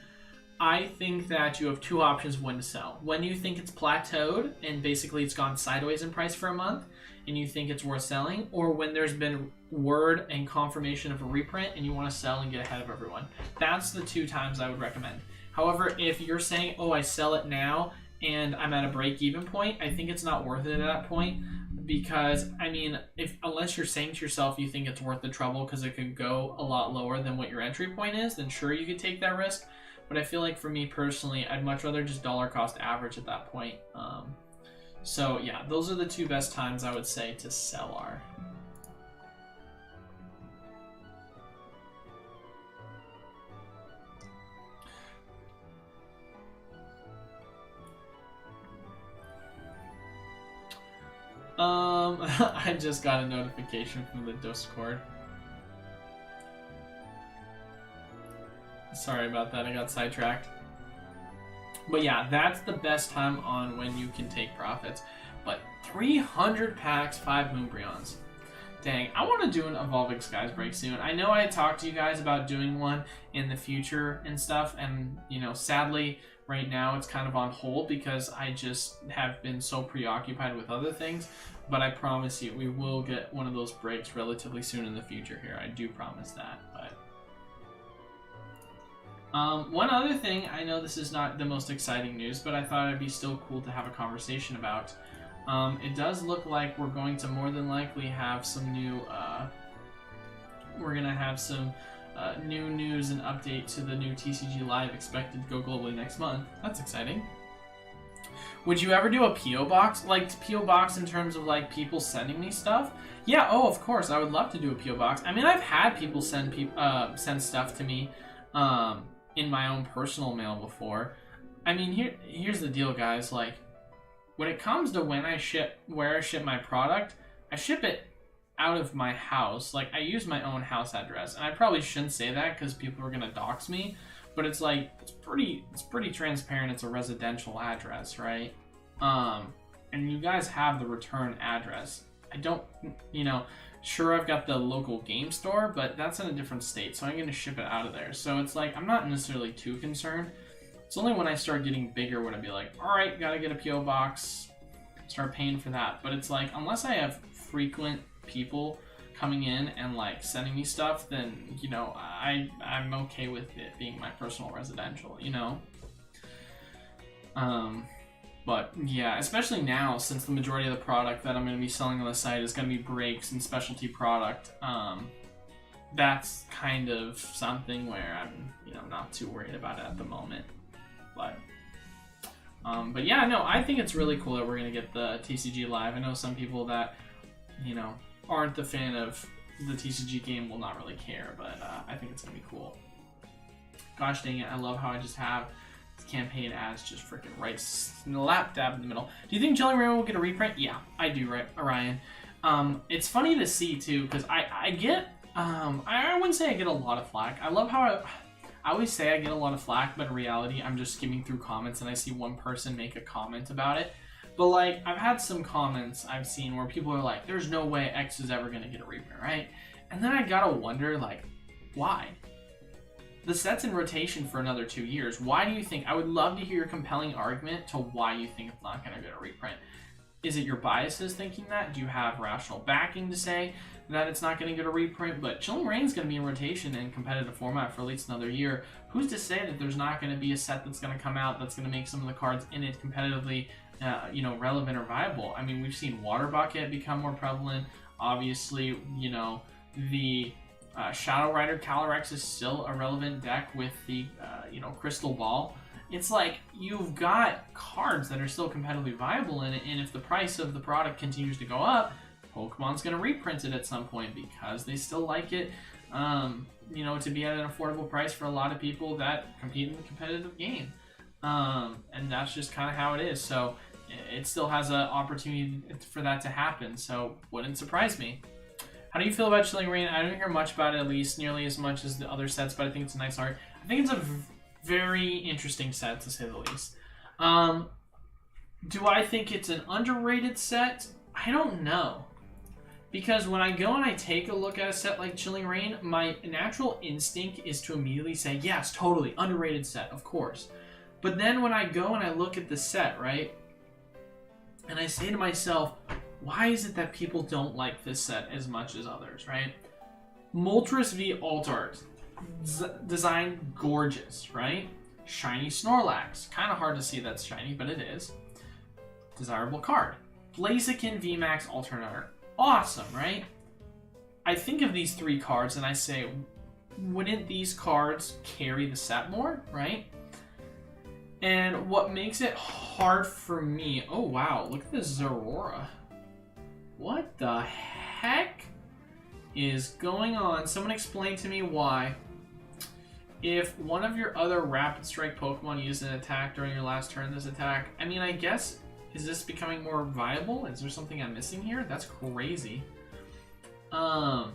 I think that you have 2 options of when to sell. When you think it's plateaued and basically it's gone sideways in price for a month and you think it's worth selling, or when there's been word and confirmation of a reprint and you want to sell and get ahead of everyone. That's the 2 times I would recommend. However, if you're saying, oh, I sell it now and I'm at a break-even point, I think it's not worth it at that point, because, I mean, unless you're saying to yourself you think it's worth the trouble because it could go a lot lower than what your entry point is, then sure, you could take that risk. But I feel like for me personally, I'd much rather just dollar cost average at that point. So yeah, those are the 2 best times I would say to sell are. I just got a notification from the Discord. Sorry about that, I got sidetracked. But yeah, that's the best time on when you can take profits. But 300 packs, 5 Moonbreons. Dang, I want to do an Evolving Skies break soon. I know I talked to you guys about doing one in the future and stuff, and, you know, sadly, right now it's kind of on hold because I just have been so preoccupied with other things. But I promise you, we will get one of those breaks relatively soon in the future here. I do promise that. But one other thing, I know this is not the most exciting news, but I thought it'd be still cool to have a conversation about. It does look like we're going to more than likely have some new, we're going to have some new news and update to the new TCG Live expected to go globally next month. That's exciting. Would you ever do a P.O. box? Like, P.O. box in terms of, like, people sending me stuff? Yeah, oh, of course, I would love to do a P.O. box. I mean, I've had people send stuff to me in my own personal mail before. I mean, here's the deal, guys. Like, when it comes to where I ship my product, I ship it out of my house. Like, I use my own house address, and I probably shouldn't say that because people are gonna dox me. But it's like it's pretty transparent. It's a residential address, right? And you guys have the return address. I don't, you know, sure I've got the local game store, but that's in a different state, so I'm gonna ship it out of there. So it's like I'm not necessarily too concerned. It's only when I start getting bigger would I be like, all right, gotta get a P.O. box, start paying for that. But it's like, unless I have frequent people coming in and like sending me stuff, then, you know, I'm okay with it being my personal residential, you know? But yeah, especially now, since the majority of the product that I'm going to be selling on the site is going to be breaks and specialty product, that's kind of something where I'm, you know, not too worried about it at the moment. But yeah, no, I think it's really cool that we're going to get the TCG Live. I know some people that, you know, aren't the fan of the TCG game will not really care, but I think it's going to be cool. Gosh dang it, I love how I just have this campaign ads just freaking right slap dab in the middle. Do you think Jelly Rainbow will get a reprint? Yeah, I do, right, Orion. It's funny to see, too, because I get, I wouldn't say I get a lot of flack. I love how I always say I get a lot of flack, but in reality, I'm just skimming through comments and I see one person make a comment about it. But, like, I've had some comments I've seen where people are like, there's no way X is ever going to get a reprint, right? And then I gotta wonder, like, why? The set's in rotation for another 2 years. Why do you think? I would love to hear your compelling argument to why you think it's not going to get a reprint. Is it your biases thinking that? Do you have rational backing to say that it's not going to get a reprint? But Chilling Reign's going to be in rotation in competitive format for at least another year. Who's to say that there's not going to be a set that's going to come out that's going to make some of the cards in it competitively, you know, relevant or viable? I mean, we've seen Water Bucket become more prevalent. Obviously, you know, the Shadow Rider Calyrex is still a relevant deck with the, you know, Crystal Ball. It's like you've got cards that are still competitively viable in it, and if the price of the product continues to go up, Pokemon's going to reprint it at some point because they still like it, you know, to be at an affordable price for a lot of people that compete in the competitive game. And that's just kind of how it is. So it still has an opportunity for that to happen, so wouldn't surprise me. How do you feel about Chilling Reign? I don't hear much about it, at least nearly as much as the other sets, but I think it's a nice art. I think it's a very interesting set, to say the least. Do I think it's an underrated set? I don't know. Because when I go and I take a look at a set like Chilling Reign, my natural instinct is to immediately say, yes, totally, underrated set, of course. But then when I go and I look at the set, right, and I say to myself, why is it that people don't like this set as much as others, right? Moltres v Altart. Design gorgeous, right? Shiny Snorlax. Kind of hard to see that's shiny, but it is. Desirable card. Blaziken VMAX alternate art. Awesome, right? I think of these three cards and I say, wouldn't these cards carry the set more, right? And what makes it hard for me... Oh, wow. Look at this Zeraora. What the heck is going on? Someone explain to me why. If one of your other Rapid Strike Pokemon used an attack during your last turn, this attack... I mean, I guess Is this becoming more viable? Is there something I'm missing here? That's crazy. Sorry,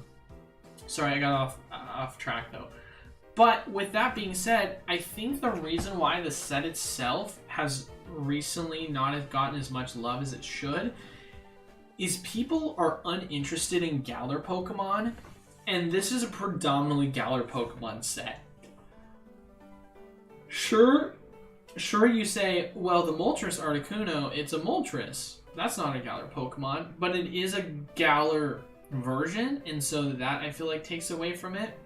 I got off track though. But with that being said, I think the reason why the set itself has recently not gotten as much love as it should is people are uninterested in Galar Pokemon, and this is a predominantly Galar Pokemon set. Sure, you say, well, the Moltres Articuno, it's a Moltres. That's not a Galar Pokemon, but it is a Galar version, and so that I feel like takes away from it.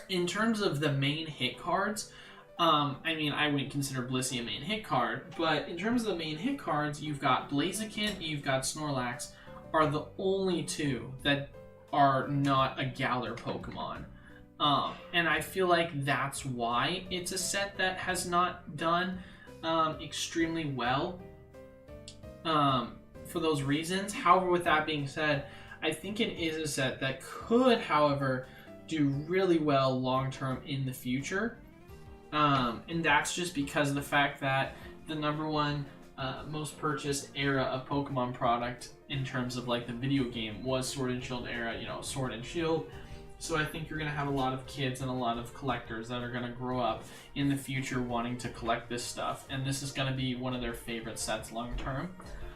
In terms of the main hit cards, I mean, I wouldn't consider Blissey a main hit card, but in terms of the main hit cards, you've got Blaziken, you've got Snorlax, are the only two that are not a Galar Pokemon. And I feel like that's why it's a set that has not done extremely well for those reasons. However, with that being said, I think it is a set that could, however, do really well long-term in the future. And that's just because of the fact that the #1 most purchased era of Pokemon product in terms of like the video game was Sword and Shield era, you know, Sword and Shield. So I think you're going to have a lot of kids and a lot of collectors that are going to grow up in the future wanting to collect this stuff. And this is going to be one of their favorite sets long-term.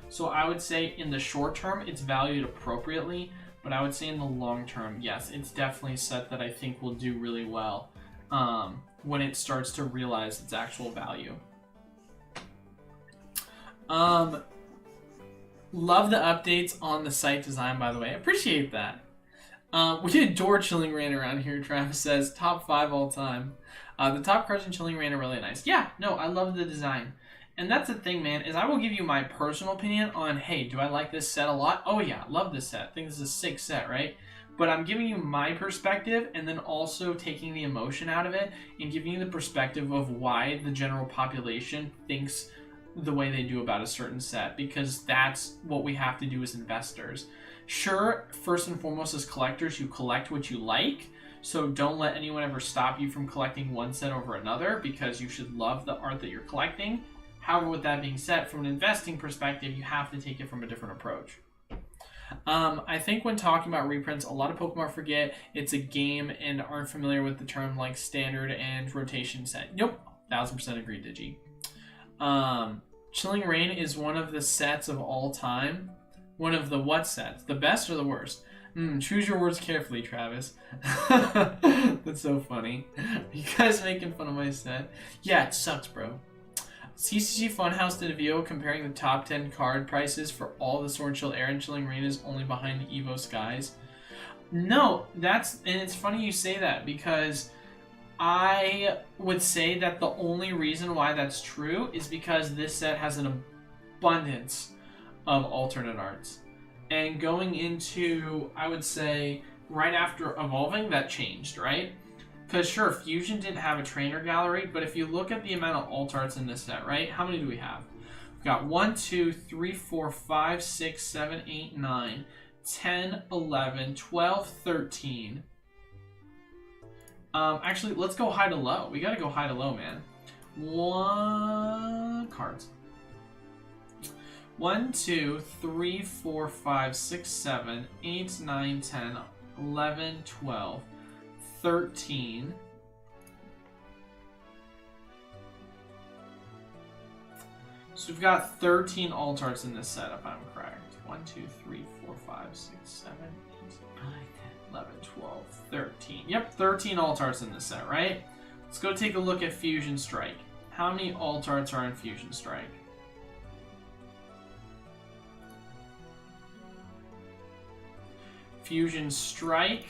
So I would say in the short term, it's valued appropriately. But I would say in the long term, yes, it's definitely a set that I think will do really well when it starts to realize its actual value. Love the updates on the site design, by the way. I appreciate that. We adore Chilling Rain around here, Travis says. Top 5 all time. The top cards in Chilling Rain are really nice. Yeah, no, I love the design. And that's the thing, man, is I will give you my personal opinion on, hey, do I like this set a lot? Oh yeah, love this set. I think this is a sick set, right? But I'm giving you my perspective and then also taking the emotion out of it and giving you the perspective of why the general population thinks the way they do about a certain set, because that's what we have to do as investors. Sure, first and foremost as collectors, you collect what you like, so don't let anyone ever stop you from collecting one set over another, because you should love the art that you're collecting. However, with that being said, from an investing perspective, you have to take it from a different approach. I think when talking about reprints, a lot of Pokemon forget it's a game and aren't familiar with the term like standard and rotation set. Nope, 1000% agree, Digi. Chilling Rain is one of the sets of all time. One of the what sets? The best or the worst? Choose your words carefully, Travis. That's so funny. You guys making fun of my set? Yeah, it sucks, bro. CCG Funhouse did a video comparing the top 10 card prices for all the Sword and Shield era, and Chilling Rain is only behind the Evo Skies. No, and it's funny you say that, because I would say that the only reason why that's true is because this set has an abundance of alternate arts. And going into, I would say, right after Evolving, that changed, right? Because sure, Fusion didn't have a trainer gallery, but if you look at the amount of alt arts in this set, right? How many do we have? We've got 1, 2, 3, 4, 5, 6, 7, 8, 9, 10, 11, 12, 13. Actually, let's go high to low. We gotta go high to low, man. Cards. 1, 2, 3, 4, 5, 6, 7, 8, 9, 10, 11, 12. 13. So we've got 13 alt arts in this set, if I'm correct. 1, 2, 3, 4, 5, 6, 7, 8, 9, 10, 11, 12, 13. Yep, 13 alt arts in this set, right? Let's go take a look at Fusion Strike. How many alt arts are in Fusion Strike? Fusion Strike.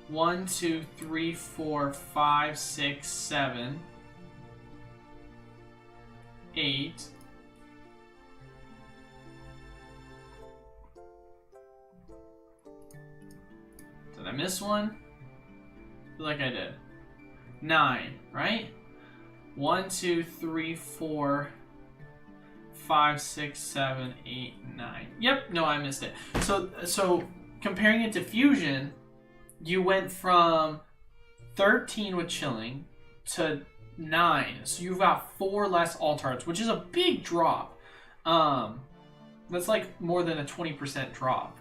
1, 2, 3, 4, 5, 6, 7, 8. Did I miss one? I feel like I did. 9, right? 1, 2, 3, 4, 5, 6, 7, 8, 9. Yep, no, I missed it. So comparing it to Fusion, you went from 13 with Chilling to 9. So you've got 4 less alt arts, which is a big drop. That's like more than a 20% drop.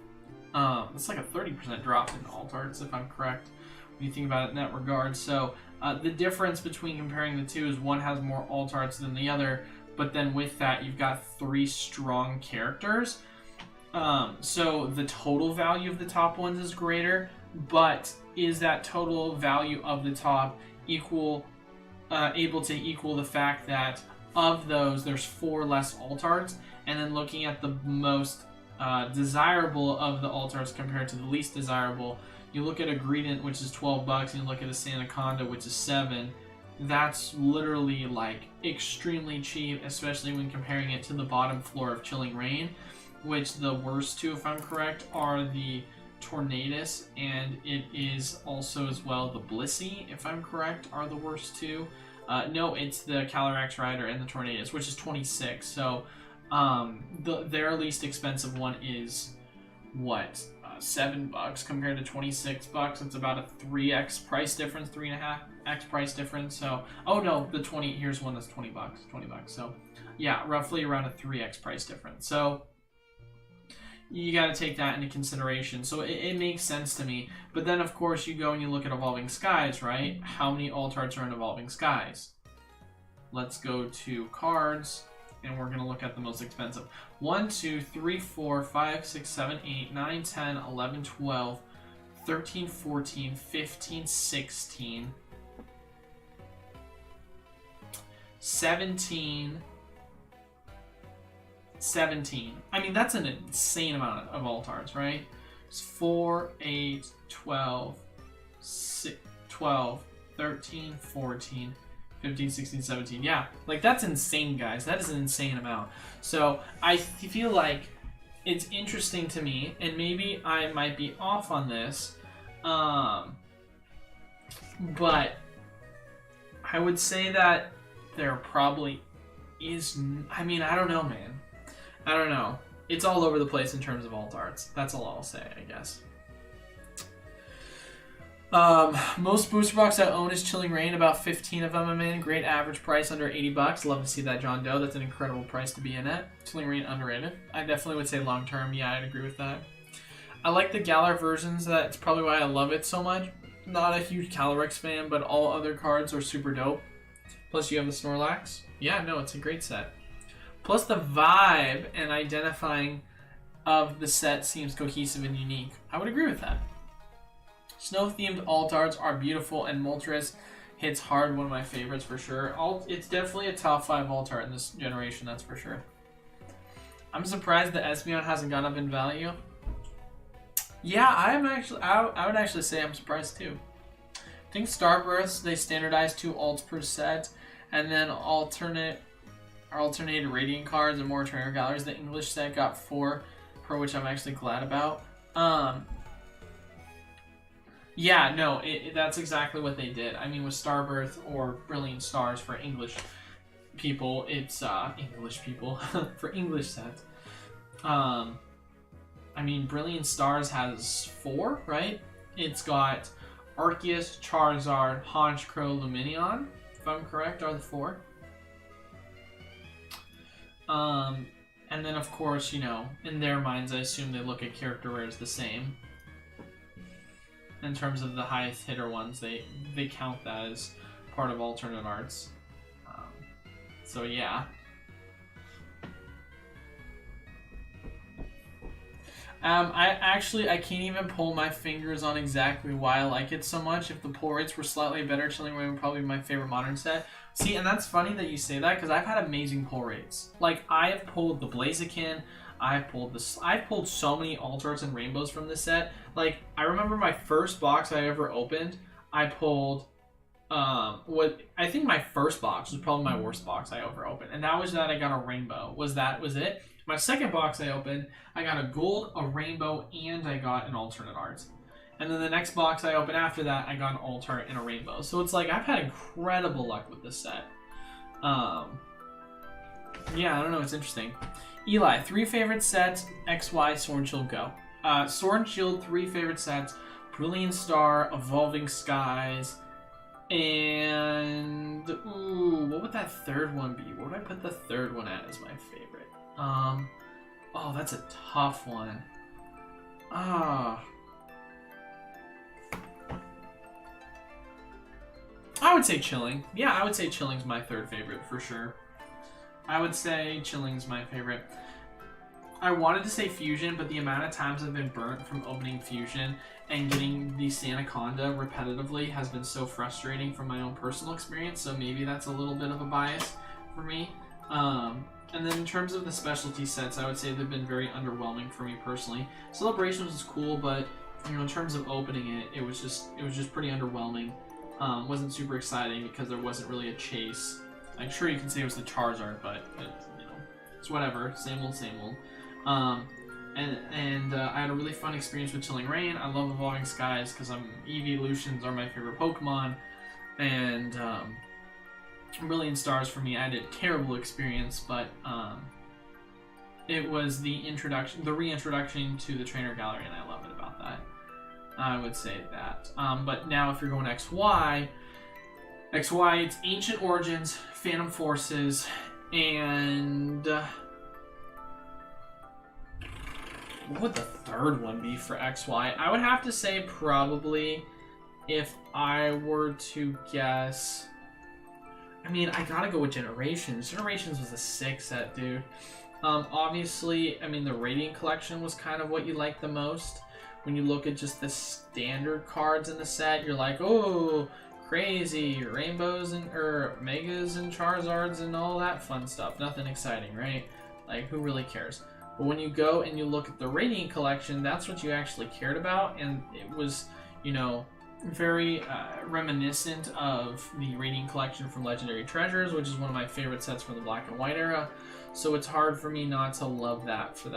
That's like a 30% drop in alt arts, if I'm correct, when you think about it in that regard. So the difference between comparing the two is one has more alt arts than the other, but then with that, you've got 3 strong characters. So the total value of the top ones is greater, but is that total value of the top able to equal the fact that of those, there's 4 less alt arts, and then looking at the most desirable of the alt arts compared to the least desirable, you look at a Greedent, which is $12, and you look at a Sandaconda, which is $7. That's literally like extremely cheap, especially when comparing it to the bottom floor of Chilling Reign, which the worst two, if I'm correct, are the Tornadus, and it is also as well the Blissey, if I'm correct, are the worst two. No, it's the Calyrex Rider and the Tornadus, which is 26. So their least expensive one is what, $7 compared to $26. It's about a 3x price difference, 3.5x price difference. So, oh no, here's one that's $20. So, yeah, roughly around a 3x price difference. So you got to take that into consideration. So it makes sense to me. But then, of course, you go and you look at Evolving Skies, right? How many alt arts are in Evolving Skies? Let's go to cards, and we're going to look at the most expensive. 1, 2, 3, 4, 5, 6, 7, 8, 9, 10, 11, 12, 13, 14, 15, 16, 17... I mean, that's an insane amount of alt arts, right? It's 4, 8, 12, 6, 12, 13, 14, 15, 16, 17. Yeah, like that's insane, guys. That is an insane amount. So I feel like it's interesting to me, and maybe I might be off on this, but I would say that there probably is... I mean, I don't know, man. I don't know. It's all over the place in terms of alt arts. That's all I'll say, I guess. Most booster box I own is Chilling Reign. About 15 of them I'm in. Great average price, under $80. Love to see that, John Doe. That's an incredible price to be in at. Chilling Reign, underrated. I definitely would say long term. Yeah, I'd agree with that. I like the Galar versions. That's probably why I love it so much. Not a huge Calyrex fan, but all other cards are super dope. Plus you have the Snorlax. Yeah, no, it's a great set. Plus the vibe and identifying of the set seems cohesive and unique. I would agree with that. Snow-themed alt arts are beautiful, and Moltres hits hard, one of my favorites for sure. It's definitely a top 5 alt art in this generation, that's for sure. I'm surprised that Espeon hasn't gone up in value. Yeah, I would actually say I'm surprised too. I think Starbirths, they standardized 2 alts per set, and then alternated Radiant cards and more trainer galleries. The English set got 4, for which I'm actually glad about. Yeah, no, that's exactly what they did. I mean, with Starbirth or Brilliant Stars for English people, it's English people for English sets. I mean, Brilliant Stars has 4, right? It's got Arceus, Charizard, Honchkrow, Lumineon, if I'm correct, are the 4. And then, of course, you know, in their minds, I assume they look at character rares the same. In terms of the highest hitter ones, they count that as part of alternate arts. So, yeah. I can't even pull my fingers on exactly why I like it so much. If the pull rates were slightly better, Chilling Reign would probably be my favorite modern set. See, and that's funny that you say that, because I've had amazing pull rates. Like, I have pulled the Blaziken, I've pulled so many alt arts and rainbows from this set. Like, I remember my first box I ever opened, I pulled I think my first box was probably my worst box I ever opened, and that was that I got a rainbow. Was it? My second box I opened, I got a gold, a rainbow, and I got an alternate art. And then the next box I opened after that, I got an alt art and a rainbow. So it's like, I've had incredible luck with this set. Yeah, I don't know, it's interesting. Eli, 3 favorite sets, XY, Sword and Shield, go. Sword and Shield, 3 favorite sets, Brilliant Star, Evolving Skies, And ooh, what would that third one be? What would I put the third one at as my favorite? Oh, that's a tough one. I would say Chilling. Yeah, I would say Chilling's my third favorite for sure. I would say Chilling's my favorite. I wanted to say Fusion, but the amount of times I've been burnt from opening Fusion and getting the Sanaconda repetitively has been so frustrating from my own personal experience, so maybe that's a little bit of a bias for me. And then in terms of the specialty sets, I would say they've been very underwhelming for me personally. Celebrations was cool, but you know, in terms of opening it, it was just pretty underwhelming. Wasn't super exciting because there wasn't really a chase. Like, sure, you can say it was the Charizard, but you know, it's whatever. Same old, same old. I had a really fun experience with Chilling Reign. I love Evolving Skies because Evolutions are my favorite Pokemon, and Brilliant Stars for me, I had a terrible experience, but it was the reintroduction to the Trainer Gallery, and I love it about that. I would say that. But now if you're going XY, it's Ancient Origins, Phantom Forces, and what would the third one be for XY? I would have to say probably, if I were to guess, I mean, I gotta go with Generations. Generations was a sick set, dude. Obviously, I mean, the Radiant Collection was kind of what you liked the most. When you look at just the standard cards in the set, you're like, oh, crazy, rainbows or megas and Charizards and all that fun stuff. Nothing exciting, right? Like, who really cares? But when you go and you look at the Radiant Collection, that's what you actually cared about, and it was, you know, very reminiscent of the Radiant Collection from Legendary Treasures, which is one of my favorite sets from the Black and White era. So it's hard for me not to love it for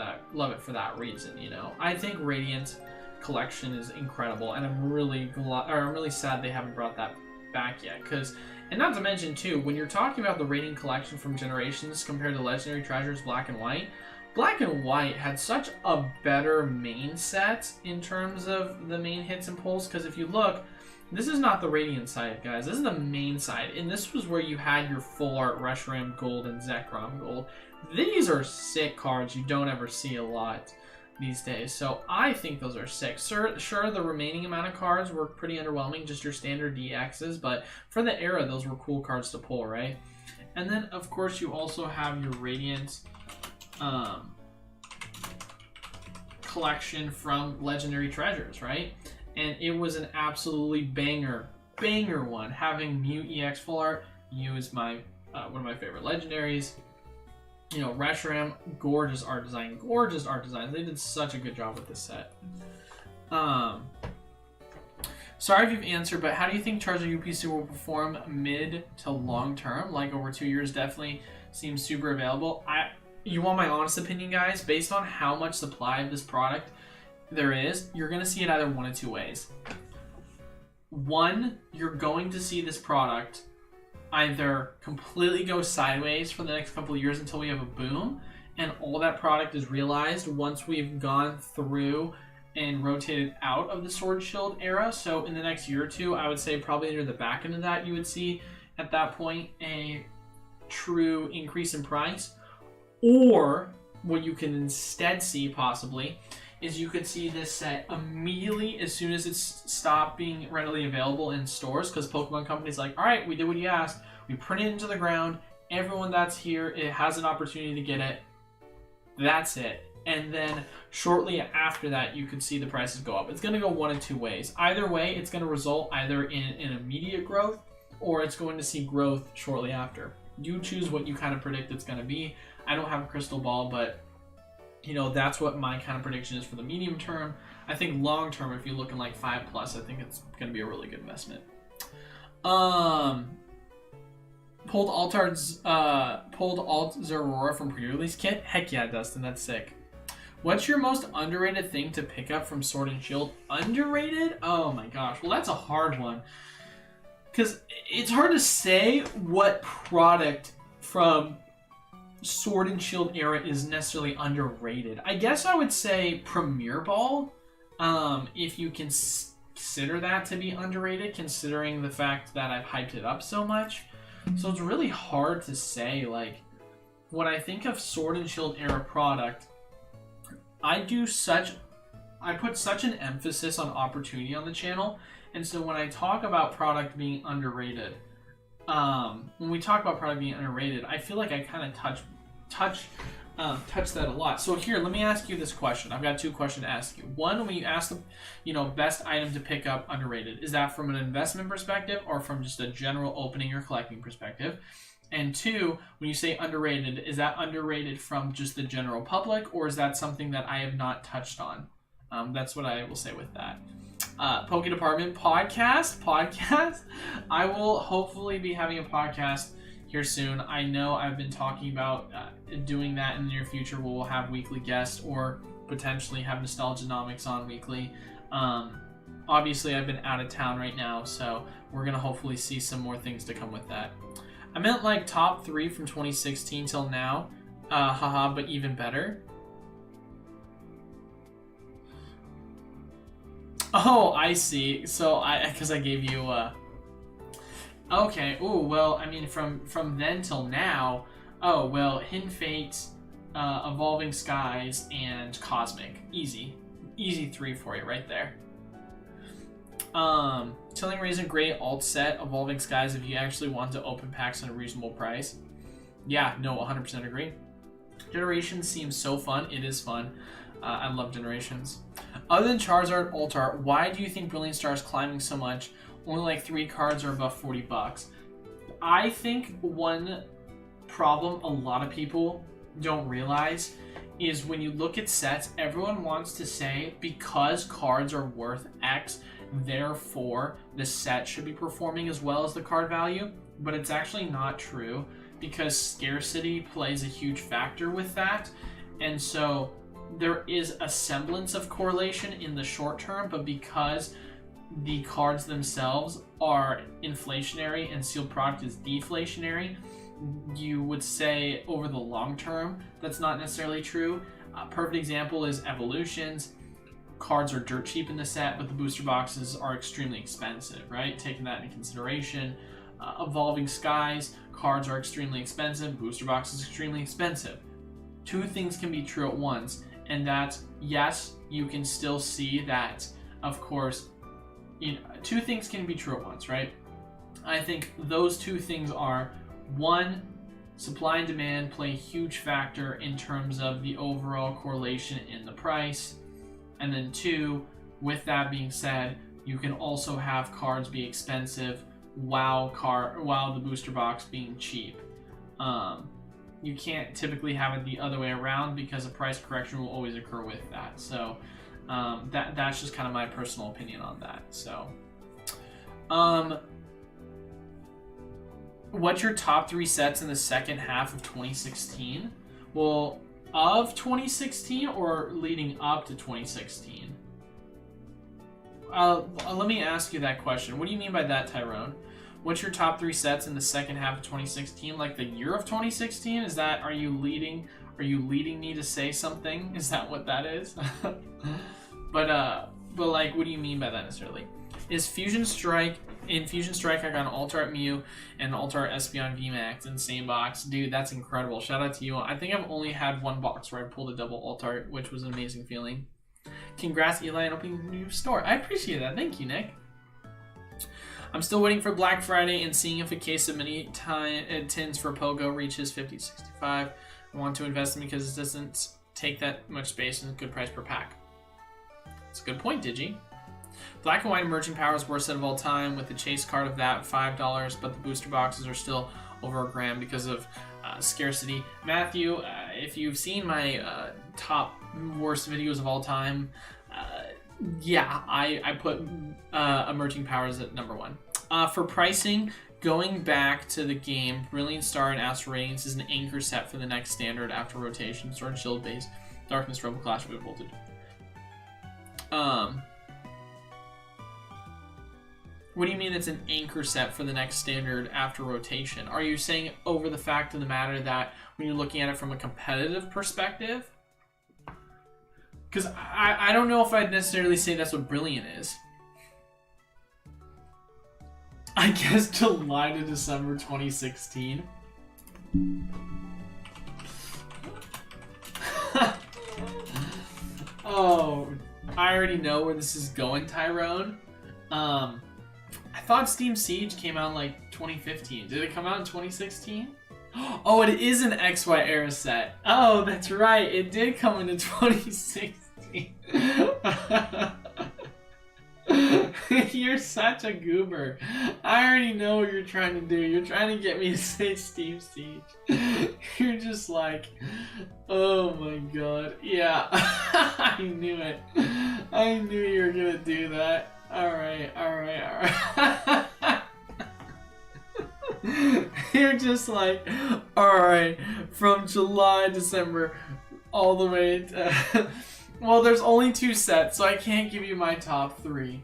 that reason, you know. I think Radiant Collection is incredible, and I'm really sad they haven't brought that back yet. And not to mention too, when you're talking about the Radiant Collection from Generations compared to Legendary Treasures Black and White had such a better main set in terms of the main hits and pulls, because if you look, this is not the Radiant side, guys. This is the main side, and this was where you had your full art Reshiram Gold and Zekrom Gold. These are sick cards you don't ever see a lot these days, so I think those are sick. Sure, the remaining amount of cards were pretty underwhelming, just your standard DXs, but for the era, those were cool cards to pull, right? And then, of course, you also have your Radiant collection from Legendary Treasures, right? And it was an absolutely banger one. Having Mew EX full art, Mew is my one of my favorite legendaries. You know, Reshiram, gorgeous art design. They did such a good job with this set. Sorry if you've answered, but how do you think Charizard UPC will perform mid to long term? Like over 2 years, definitely seems super available. You want my honest opinion, guys? Based on how much supply of this product there is, you're going to see it either one of two ways. One, you're going to see this product either completely go sideways for the next couple of years until we have a boom, and all that product is realized once we've gone through and rotated out of the Sword Shield era. So in the next year or two, I would say probably near the back end of that, you would see at that point a true increase in price. Or what you can instead see possibly is you could see this set immediately as soon as it's stopped being readily available in stores, because Pokemon Company's like, all right, we did what you asked, we print it into the ground, everyone that's here, it has an opportunity to get it, that's it. And then shortly after that, you could see the prices go up. It's going to go one of two ways. Either way, it's going to result either in immediate growth, or it's going to see growth shortly after. You choose what you kind of predict it's going to be. I don't have a crystal ball, but you know, that's what my kind of prediction is for the medium term. I think long term, if you're looking like 5+, I think it's going to be a really good investment. Pulled Alt Zeraora from pre-release kit? Heck yeah, Dustin, that's sick. What's your most underrated thing to pick up from Sword and Shield? Underrated? Oh my gosh. Well, that's a hard one. Because it's hard to say what product from Sword and Shield era is necessarily underrated. I guess I would say Premier Ball. If you can consider that to be underrated, considering the fact that I've hyped it up so much. So it's really hard to say. Like, when I think of Sword and Shield era product, I put such an emphasis on opportunity on the channel, and so when I talk about product being underrated, when we talk about product being underrated, I feel like I kind of touch that a lot. So here, let me ask you this question. I've got two questions to ask you. One, when you ask the best item to pick up underrated, is that from an investment perspective or from just a general opening or collecting perspective? And two, when you say underrated, is that underrated from just the general public, or is that something that I have not touched on? That's what I will say with that. Poke Department podcast. I will hopefully be having a podcast here soon. I know I've been talking about doing that in the near future. We'll have weekly guests or potentially have Nostalgianomics on weekly. Obviously, I've been out of town right now, so we're going to hopefully see some more things to come with that. I meant like top 3 from 2016 till now. Haha, but even better. Oh, I see. So because I gave you okay. Ooh, well, I mean from then till now. Oh, well, Hidden Fate, Evolving Skies, and Cosmic. Easy 3 for you right there. Telling Ray's a great alt set, Evolving Skies, if you actually want to open packs at a reasonable price. Yeah, no, 100% agree. Generations seems so fun. It is fun. I love Generations. Other than Charizard alt art, why do you think Brilliant Star is climbing so much? Only like 3 cards are above $40. I think one problem a lot of people don't realize is when you look at sets, everyone wants to say because cards are worth X, therefore the set should be performing as well as the card value, but it's actually not true because scarcity plays a huge factor with that. And so there is a semblance of correlation in the short term, but because the cards themselves are inflationary and sealed product is deflationary, you would say over the long term that's not necessarily true. Perfect example is Evolutions. Cards are dirt cheap in the set, but the booster boxes are extremely expensive, right? Taking that into consideration. Evolving Skies, cards are extremely expensive, booster boxes extremely expensive. Two things can be true at once, and that's, yes, you can still see that, of course, two things can be true at once, right? I think those two things are, one, supply and demand play a huge factor in terms of the overall correlation in the price. And then two, with that being said, you can also have cards be expensive while the booster box being cheap. You can't typically have it the other way around because a price correction will always occur with that. So that's just kind of my personal opinion on that. So, what's your top 3 sets in the second half of 2016? Well, of 2016 or leading up to 2016? Let me ask you that question. What do you mean by that, Tyrone? What's your top 3 sets in the second half of 2016? Like the year of 2016? Is that, are you leading me to say something? Is that what that is? But like, what do you mean by that necessarily? Is Fusion Strike, in Fusion Strike I got an Alt Art Mew and an Alt Art Espeon VMAX in the same box. Dude, that's incredible. Shout out to you. I think I've only had one box where I pulled a double Alt Art, which was an amazing feeling. Congrats, Eli, on opening a new store. I appreciate that. Thank you, Nick. I'm still waiting for Black Friday and seeing if a case of mini tins for Pogo reaches 50-65. I want to invest in because it doesn't take that much space and a good price per pack. That's a good point, Digi. Black and White Emerging Powers, worst set of all time, with the chase card of that, $5, but the booster boxes are still over $1 because of scarcity. Matthew, if you've seen my top worst videos of all time, yeah, I put Emerging Powers at number 1. For pricing, going back to the game, Brilliant Star and Astral Radiance is an anchor set for the next standard after rotation. Sword and Shield base, Darkness, Robo Clash, Vivid Voltage. What do you mean it's an anchor set for the next standard after rotation? Are you saying over the fact of the matter that when you're looking at it from a competitive perspective? Because I don't know if I'd necessarily say that's what Brilliant is. I guess July to December 2016. Oh, I already know where this is going, Tyrone. I thought Steam Siege came out in like 2015. Did it come out in 2016? Oh, it is an XY era set. Oh, that's right. It did come into 2016. You're such a goober. I already know what you're trying to do. You're trying to get me to say Steam Siege. You're just like, oh my god. Yeah, I knew it. I knew you were gonna do that. Alright. You're just like, alright, from July, December, all the way to... Well, there's only 2 sets, so I can't give you my top 3.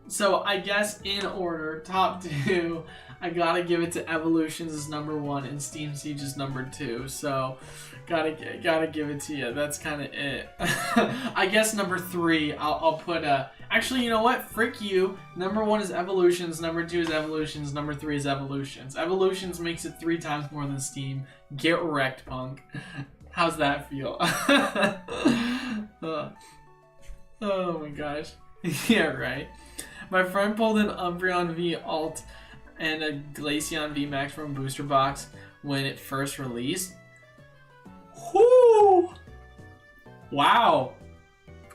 So I guess in order, top 2, I gotta give it to Evolutions as number 1 and Steam Siege is number 2. So gotta give it to you. That's kind of it. I guess number 3, I'll put a. Actually, you know what? Frick you. Number 1 is Evolutions. Number 2 is Evolutions. Number 3 is Evolutions. Evolutions makes it 3 times more than Steam. Get wrecked, punk. How's that feel? Oh my gosh. Yeah, right. My friend pulled an Umbreon V Alt and a Glaceon V Max from Booster Box when it first released. Whoo! Wow.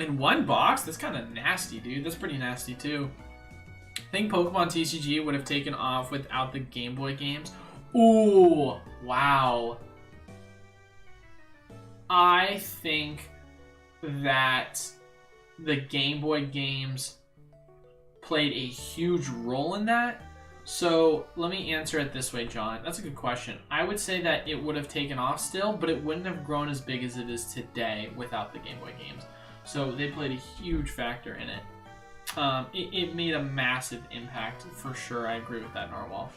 In 1 box? That's kind of nasty, dude. That's pretty nasty, too. I think Pokemon TCG would have taken off without the Game Boy games. Ooh! Wow. I think that the Game Boy games played a huge role in that. So let me answer it this way, John. That's a good question. I would say that it would have taken off still, but it wouldn't have grown as big as it is today without the Game Boy games. So they played a huge factor in it. It made a massive impact for sure. I agree with that, Narwhal.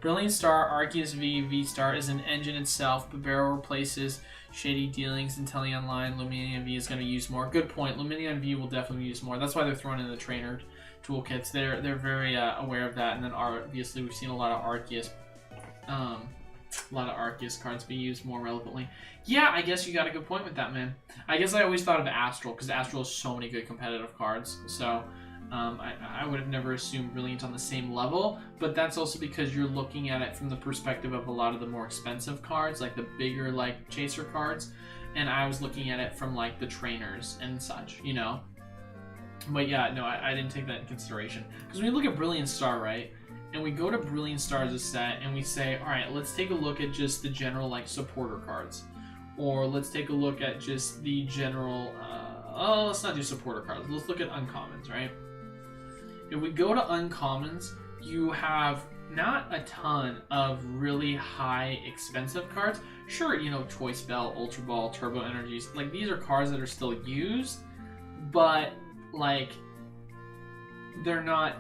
Brilliant Star, Arceus V, V-Star is an engine itself. Barbaro replaces Shady Dealings, Inteleon Line. Lumineon V is going to use more. Good point. Lumineon V will definitely use more. That's why they're throwing in the trainer toolkits. They're very aware of that. And then obviously we've seen a lot of Arceus cards be used more relevantly. Yeah, I guess you got a good point with that, man. I guess I always thought of Astral because Astral has so many good competitive cards. So I would have never assumed Brilliant on the same level, but that's also because you're looking at it from the perspective of a lot of the more expensive cards, like the bigger like chaser cards, and I was looking at it from like the trainers and such, you know. But yeah, no, I didn't take that into consideration because when you look at Brilliant Star, right, and we go to Brilliant Star as a set and we say, all right, let's take a look at just the general like supporter cards, or let's take a look at just the general. Let's not do supporter cards. Let's look at uncommons, right? If we go to uncommons, you have not a ton of really high expensive cards. Sure, you know, Choice Bell, Ultra Ball, Turbo Energies, like these are cards that are still used, but like they're not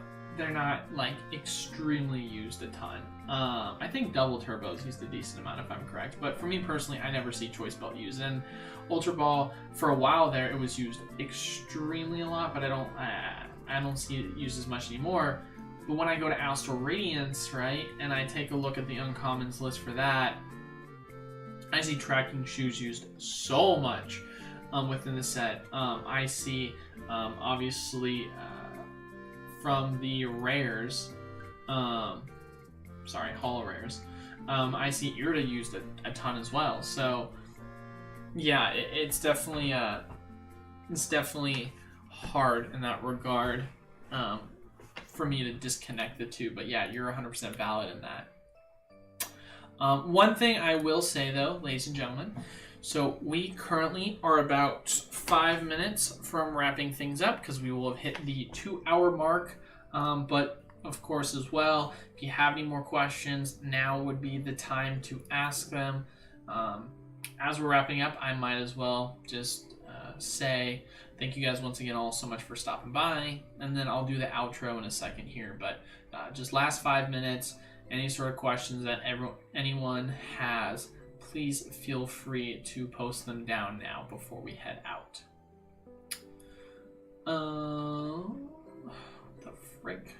like extremely used a ton. I think Double Turbo's used a decent amount if I'm correct, but for me personally, I never see Choice Belt used. And Ultra Ball, for a while there, it was used extremely a lot, but I don't see it used as much anymore. But when I go to Astral Radiance, right, and I take a look at the uncommons list for that, I see Tracking Shoes used so much within the set. I see, obviously, from the rares, holo rares, I see Irida used a ton as well. So, yeah, it's definitely hard in that regard for me to disconnect the two. But yeah, you're 100% valid in that. One thing I will say though, ladies and gentlemen, so we currently are about 5 minutes from wrapping things up because we will have hit the 2-hour mark. But of course as well, if you have any more questions, now would be the time to ask them. As we're wrapping up, I might as well just say thank you guys once again all so much for stopping by, and then I'll do the outro in a second here. But just last 5 minutes, any sort of questions that anyone has, please feel free to post them down now before we head out. What the frick?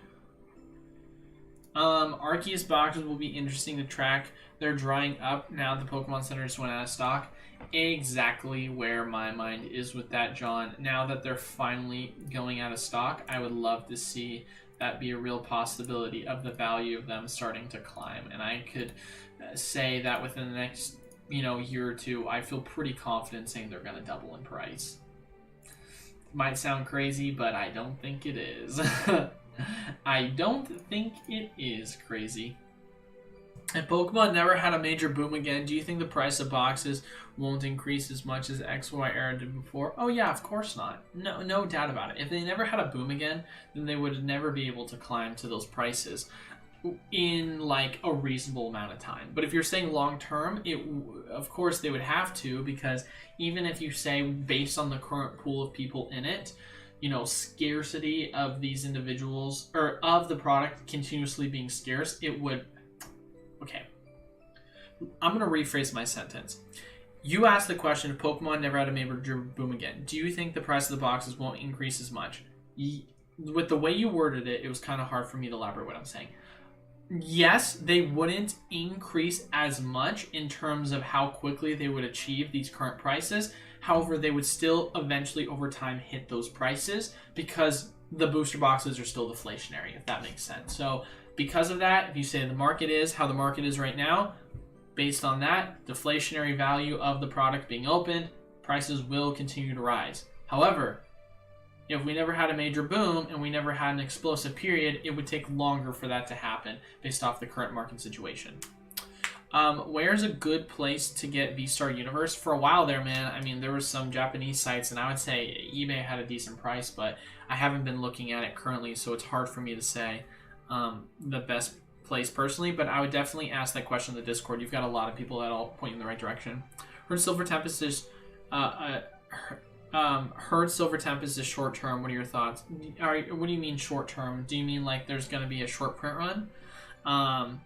Arceus boxes will be interesting to track. They're drying up now. The Pokemon Center just went out of stock. Exactly where my mind is with that, John. Now that they're finally going out of stock, I would love to see that be a real possibility of the value of them starting to climb. And I could say that within the next, year or two, I feel pretty confident saying they're going to double in price. Might sound crazy, but I don't think it is. I don't think it is crazy. If Pokemon never had a major boom again, do you think the price of boxes won't increase as much as XY era did before? Oh yeah, of course not. No doubt about it. If they never had a boom again, then they would never be able to climb to those prices in like a reasonable amount of time. But if you're saying long term, of course they would have to, because even if you say based on the current pool of people in it, scarcity of these individuals or of the product continuously being scarce, it would. Okay, I'm going to rephrase my sentence. You asked the question, if Pokemon never had a major boom again, do you think the price of the boxes won't increase as much? With the way you worded it, it was kind of hard for me to elaborate what I'm saying. Yes, they wouldn't increase as much in terms of how quickly they would achieve these current prices. However, they would still eventually over time hit those prices because the booster boxes are still deflationary, if that makes sense. So because of that, if you say the market is how the market is right now, based on that deflationary value of the product being opened, prices will continue to rise. However, if we never had a major boom and we never had an explosive period, it would take longer for that to happen based off the current market situation. Where's a good place to get V-Star Universe? For a while there, man, I mean, there were some Japanese sites, and I would say eBay had a decent price, but I haven't been looking at it currently, so it's hard for me to say the best place personally, but I would definitely ask that question in the Discord. You've got a lot of people that all point in the right direction. Heard Silver Tempest is short term. What are your thoughts? What do you mean short term? Do you mean like there's going to be a short print run?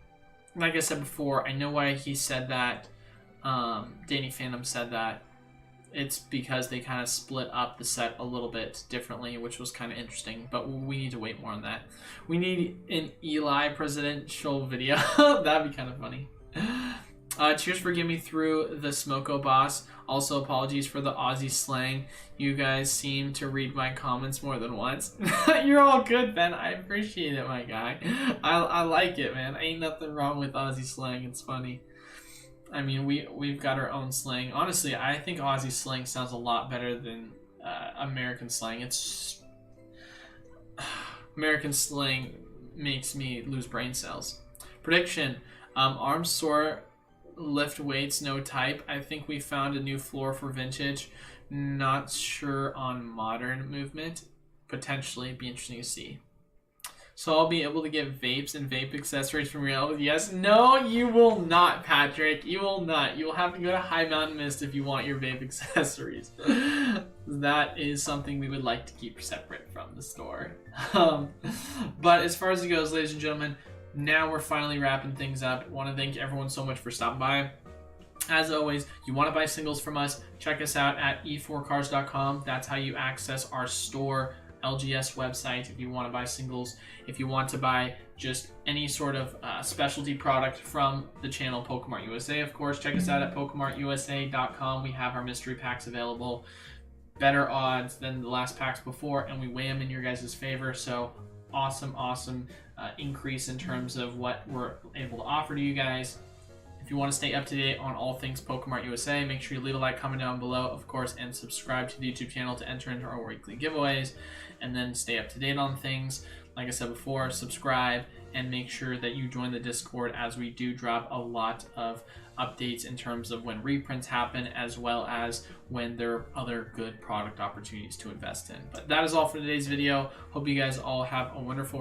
Like I said before, I know why he said that. Danny Phantom said that. It's because they kind of split up the set a little bit differently, which was kind of interesting, but we need to wait more on that. We need an Eli presidential video. That'd be kind of funny. Cheers for getting me through the Smoko boss. Also, apologies for the Aussie slang. You guys seem to read my comments more than once. You're all good, Ben. I appreciate it, my guy. I like it, man. Ain't nothing wrong with Aussie slang. It's funny. I mean, we've got our own slang. Honestly, I think Aussie slang sounds a lot better than American slang. American slang makes me lose brain cells. Prediction: arms sore, lift weights, no type. I think we found a new floor for vintage. Not sure on modern movement. Potentially be interesting to see. So I'll be able to get vapes and vape accessories from Real. Yes. No, you will not, Patrick. You will not. You will have to go to High Mountain Mist if you want your vape accessories. That is something we would like to keep separate from the store. But as far as it goes, ladies and gentlemen, now we're finally wrapping things up. I want to thank everyone so much for stopping by. As always, you want to buy singles from us, check us out at e4cars.com. That's how you access our store LGS website if you want to buy singles. If you want to buy just any sort of specialty product from the channel Pokemon USA, of course, check us out at PokemartUSA.com. We have our mystery packs available. Better odds than the last packs before, and we weigh them in your guys' favor. So awesome increase in terms of what we're able to offer to you guys. If you want to stay up to date on all things Pokemon USA, make sure you leave a like, comment down below, of course, and subscribe to the YouTube channel to enter into our weekly giveaways, and then stay up to date on things. Like I said before, subscribe and make sure that you join the Discord, as we do drop a lot of updates in terms of when reprints happen, as well as when there are other good product opportunities to invest in. But that is all for today's video. Hope you guys all have a wonderful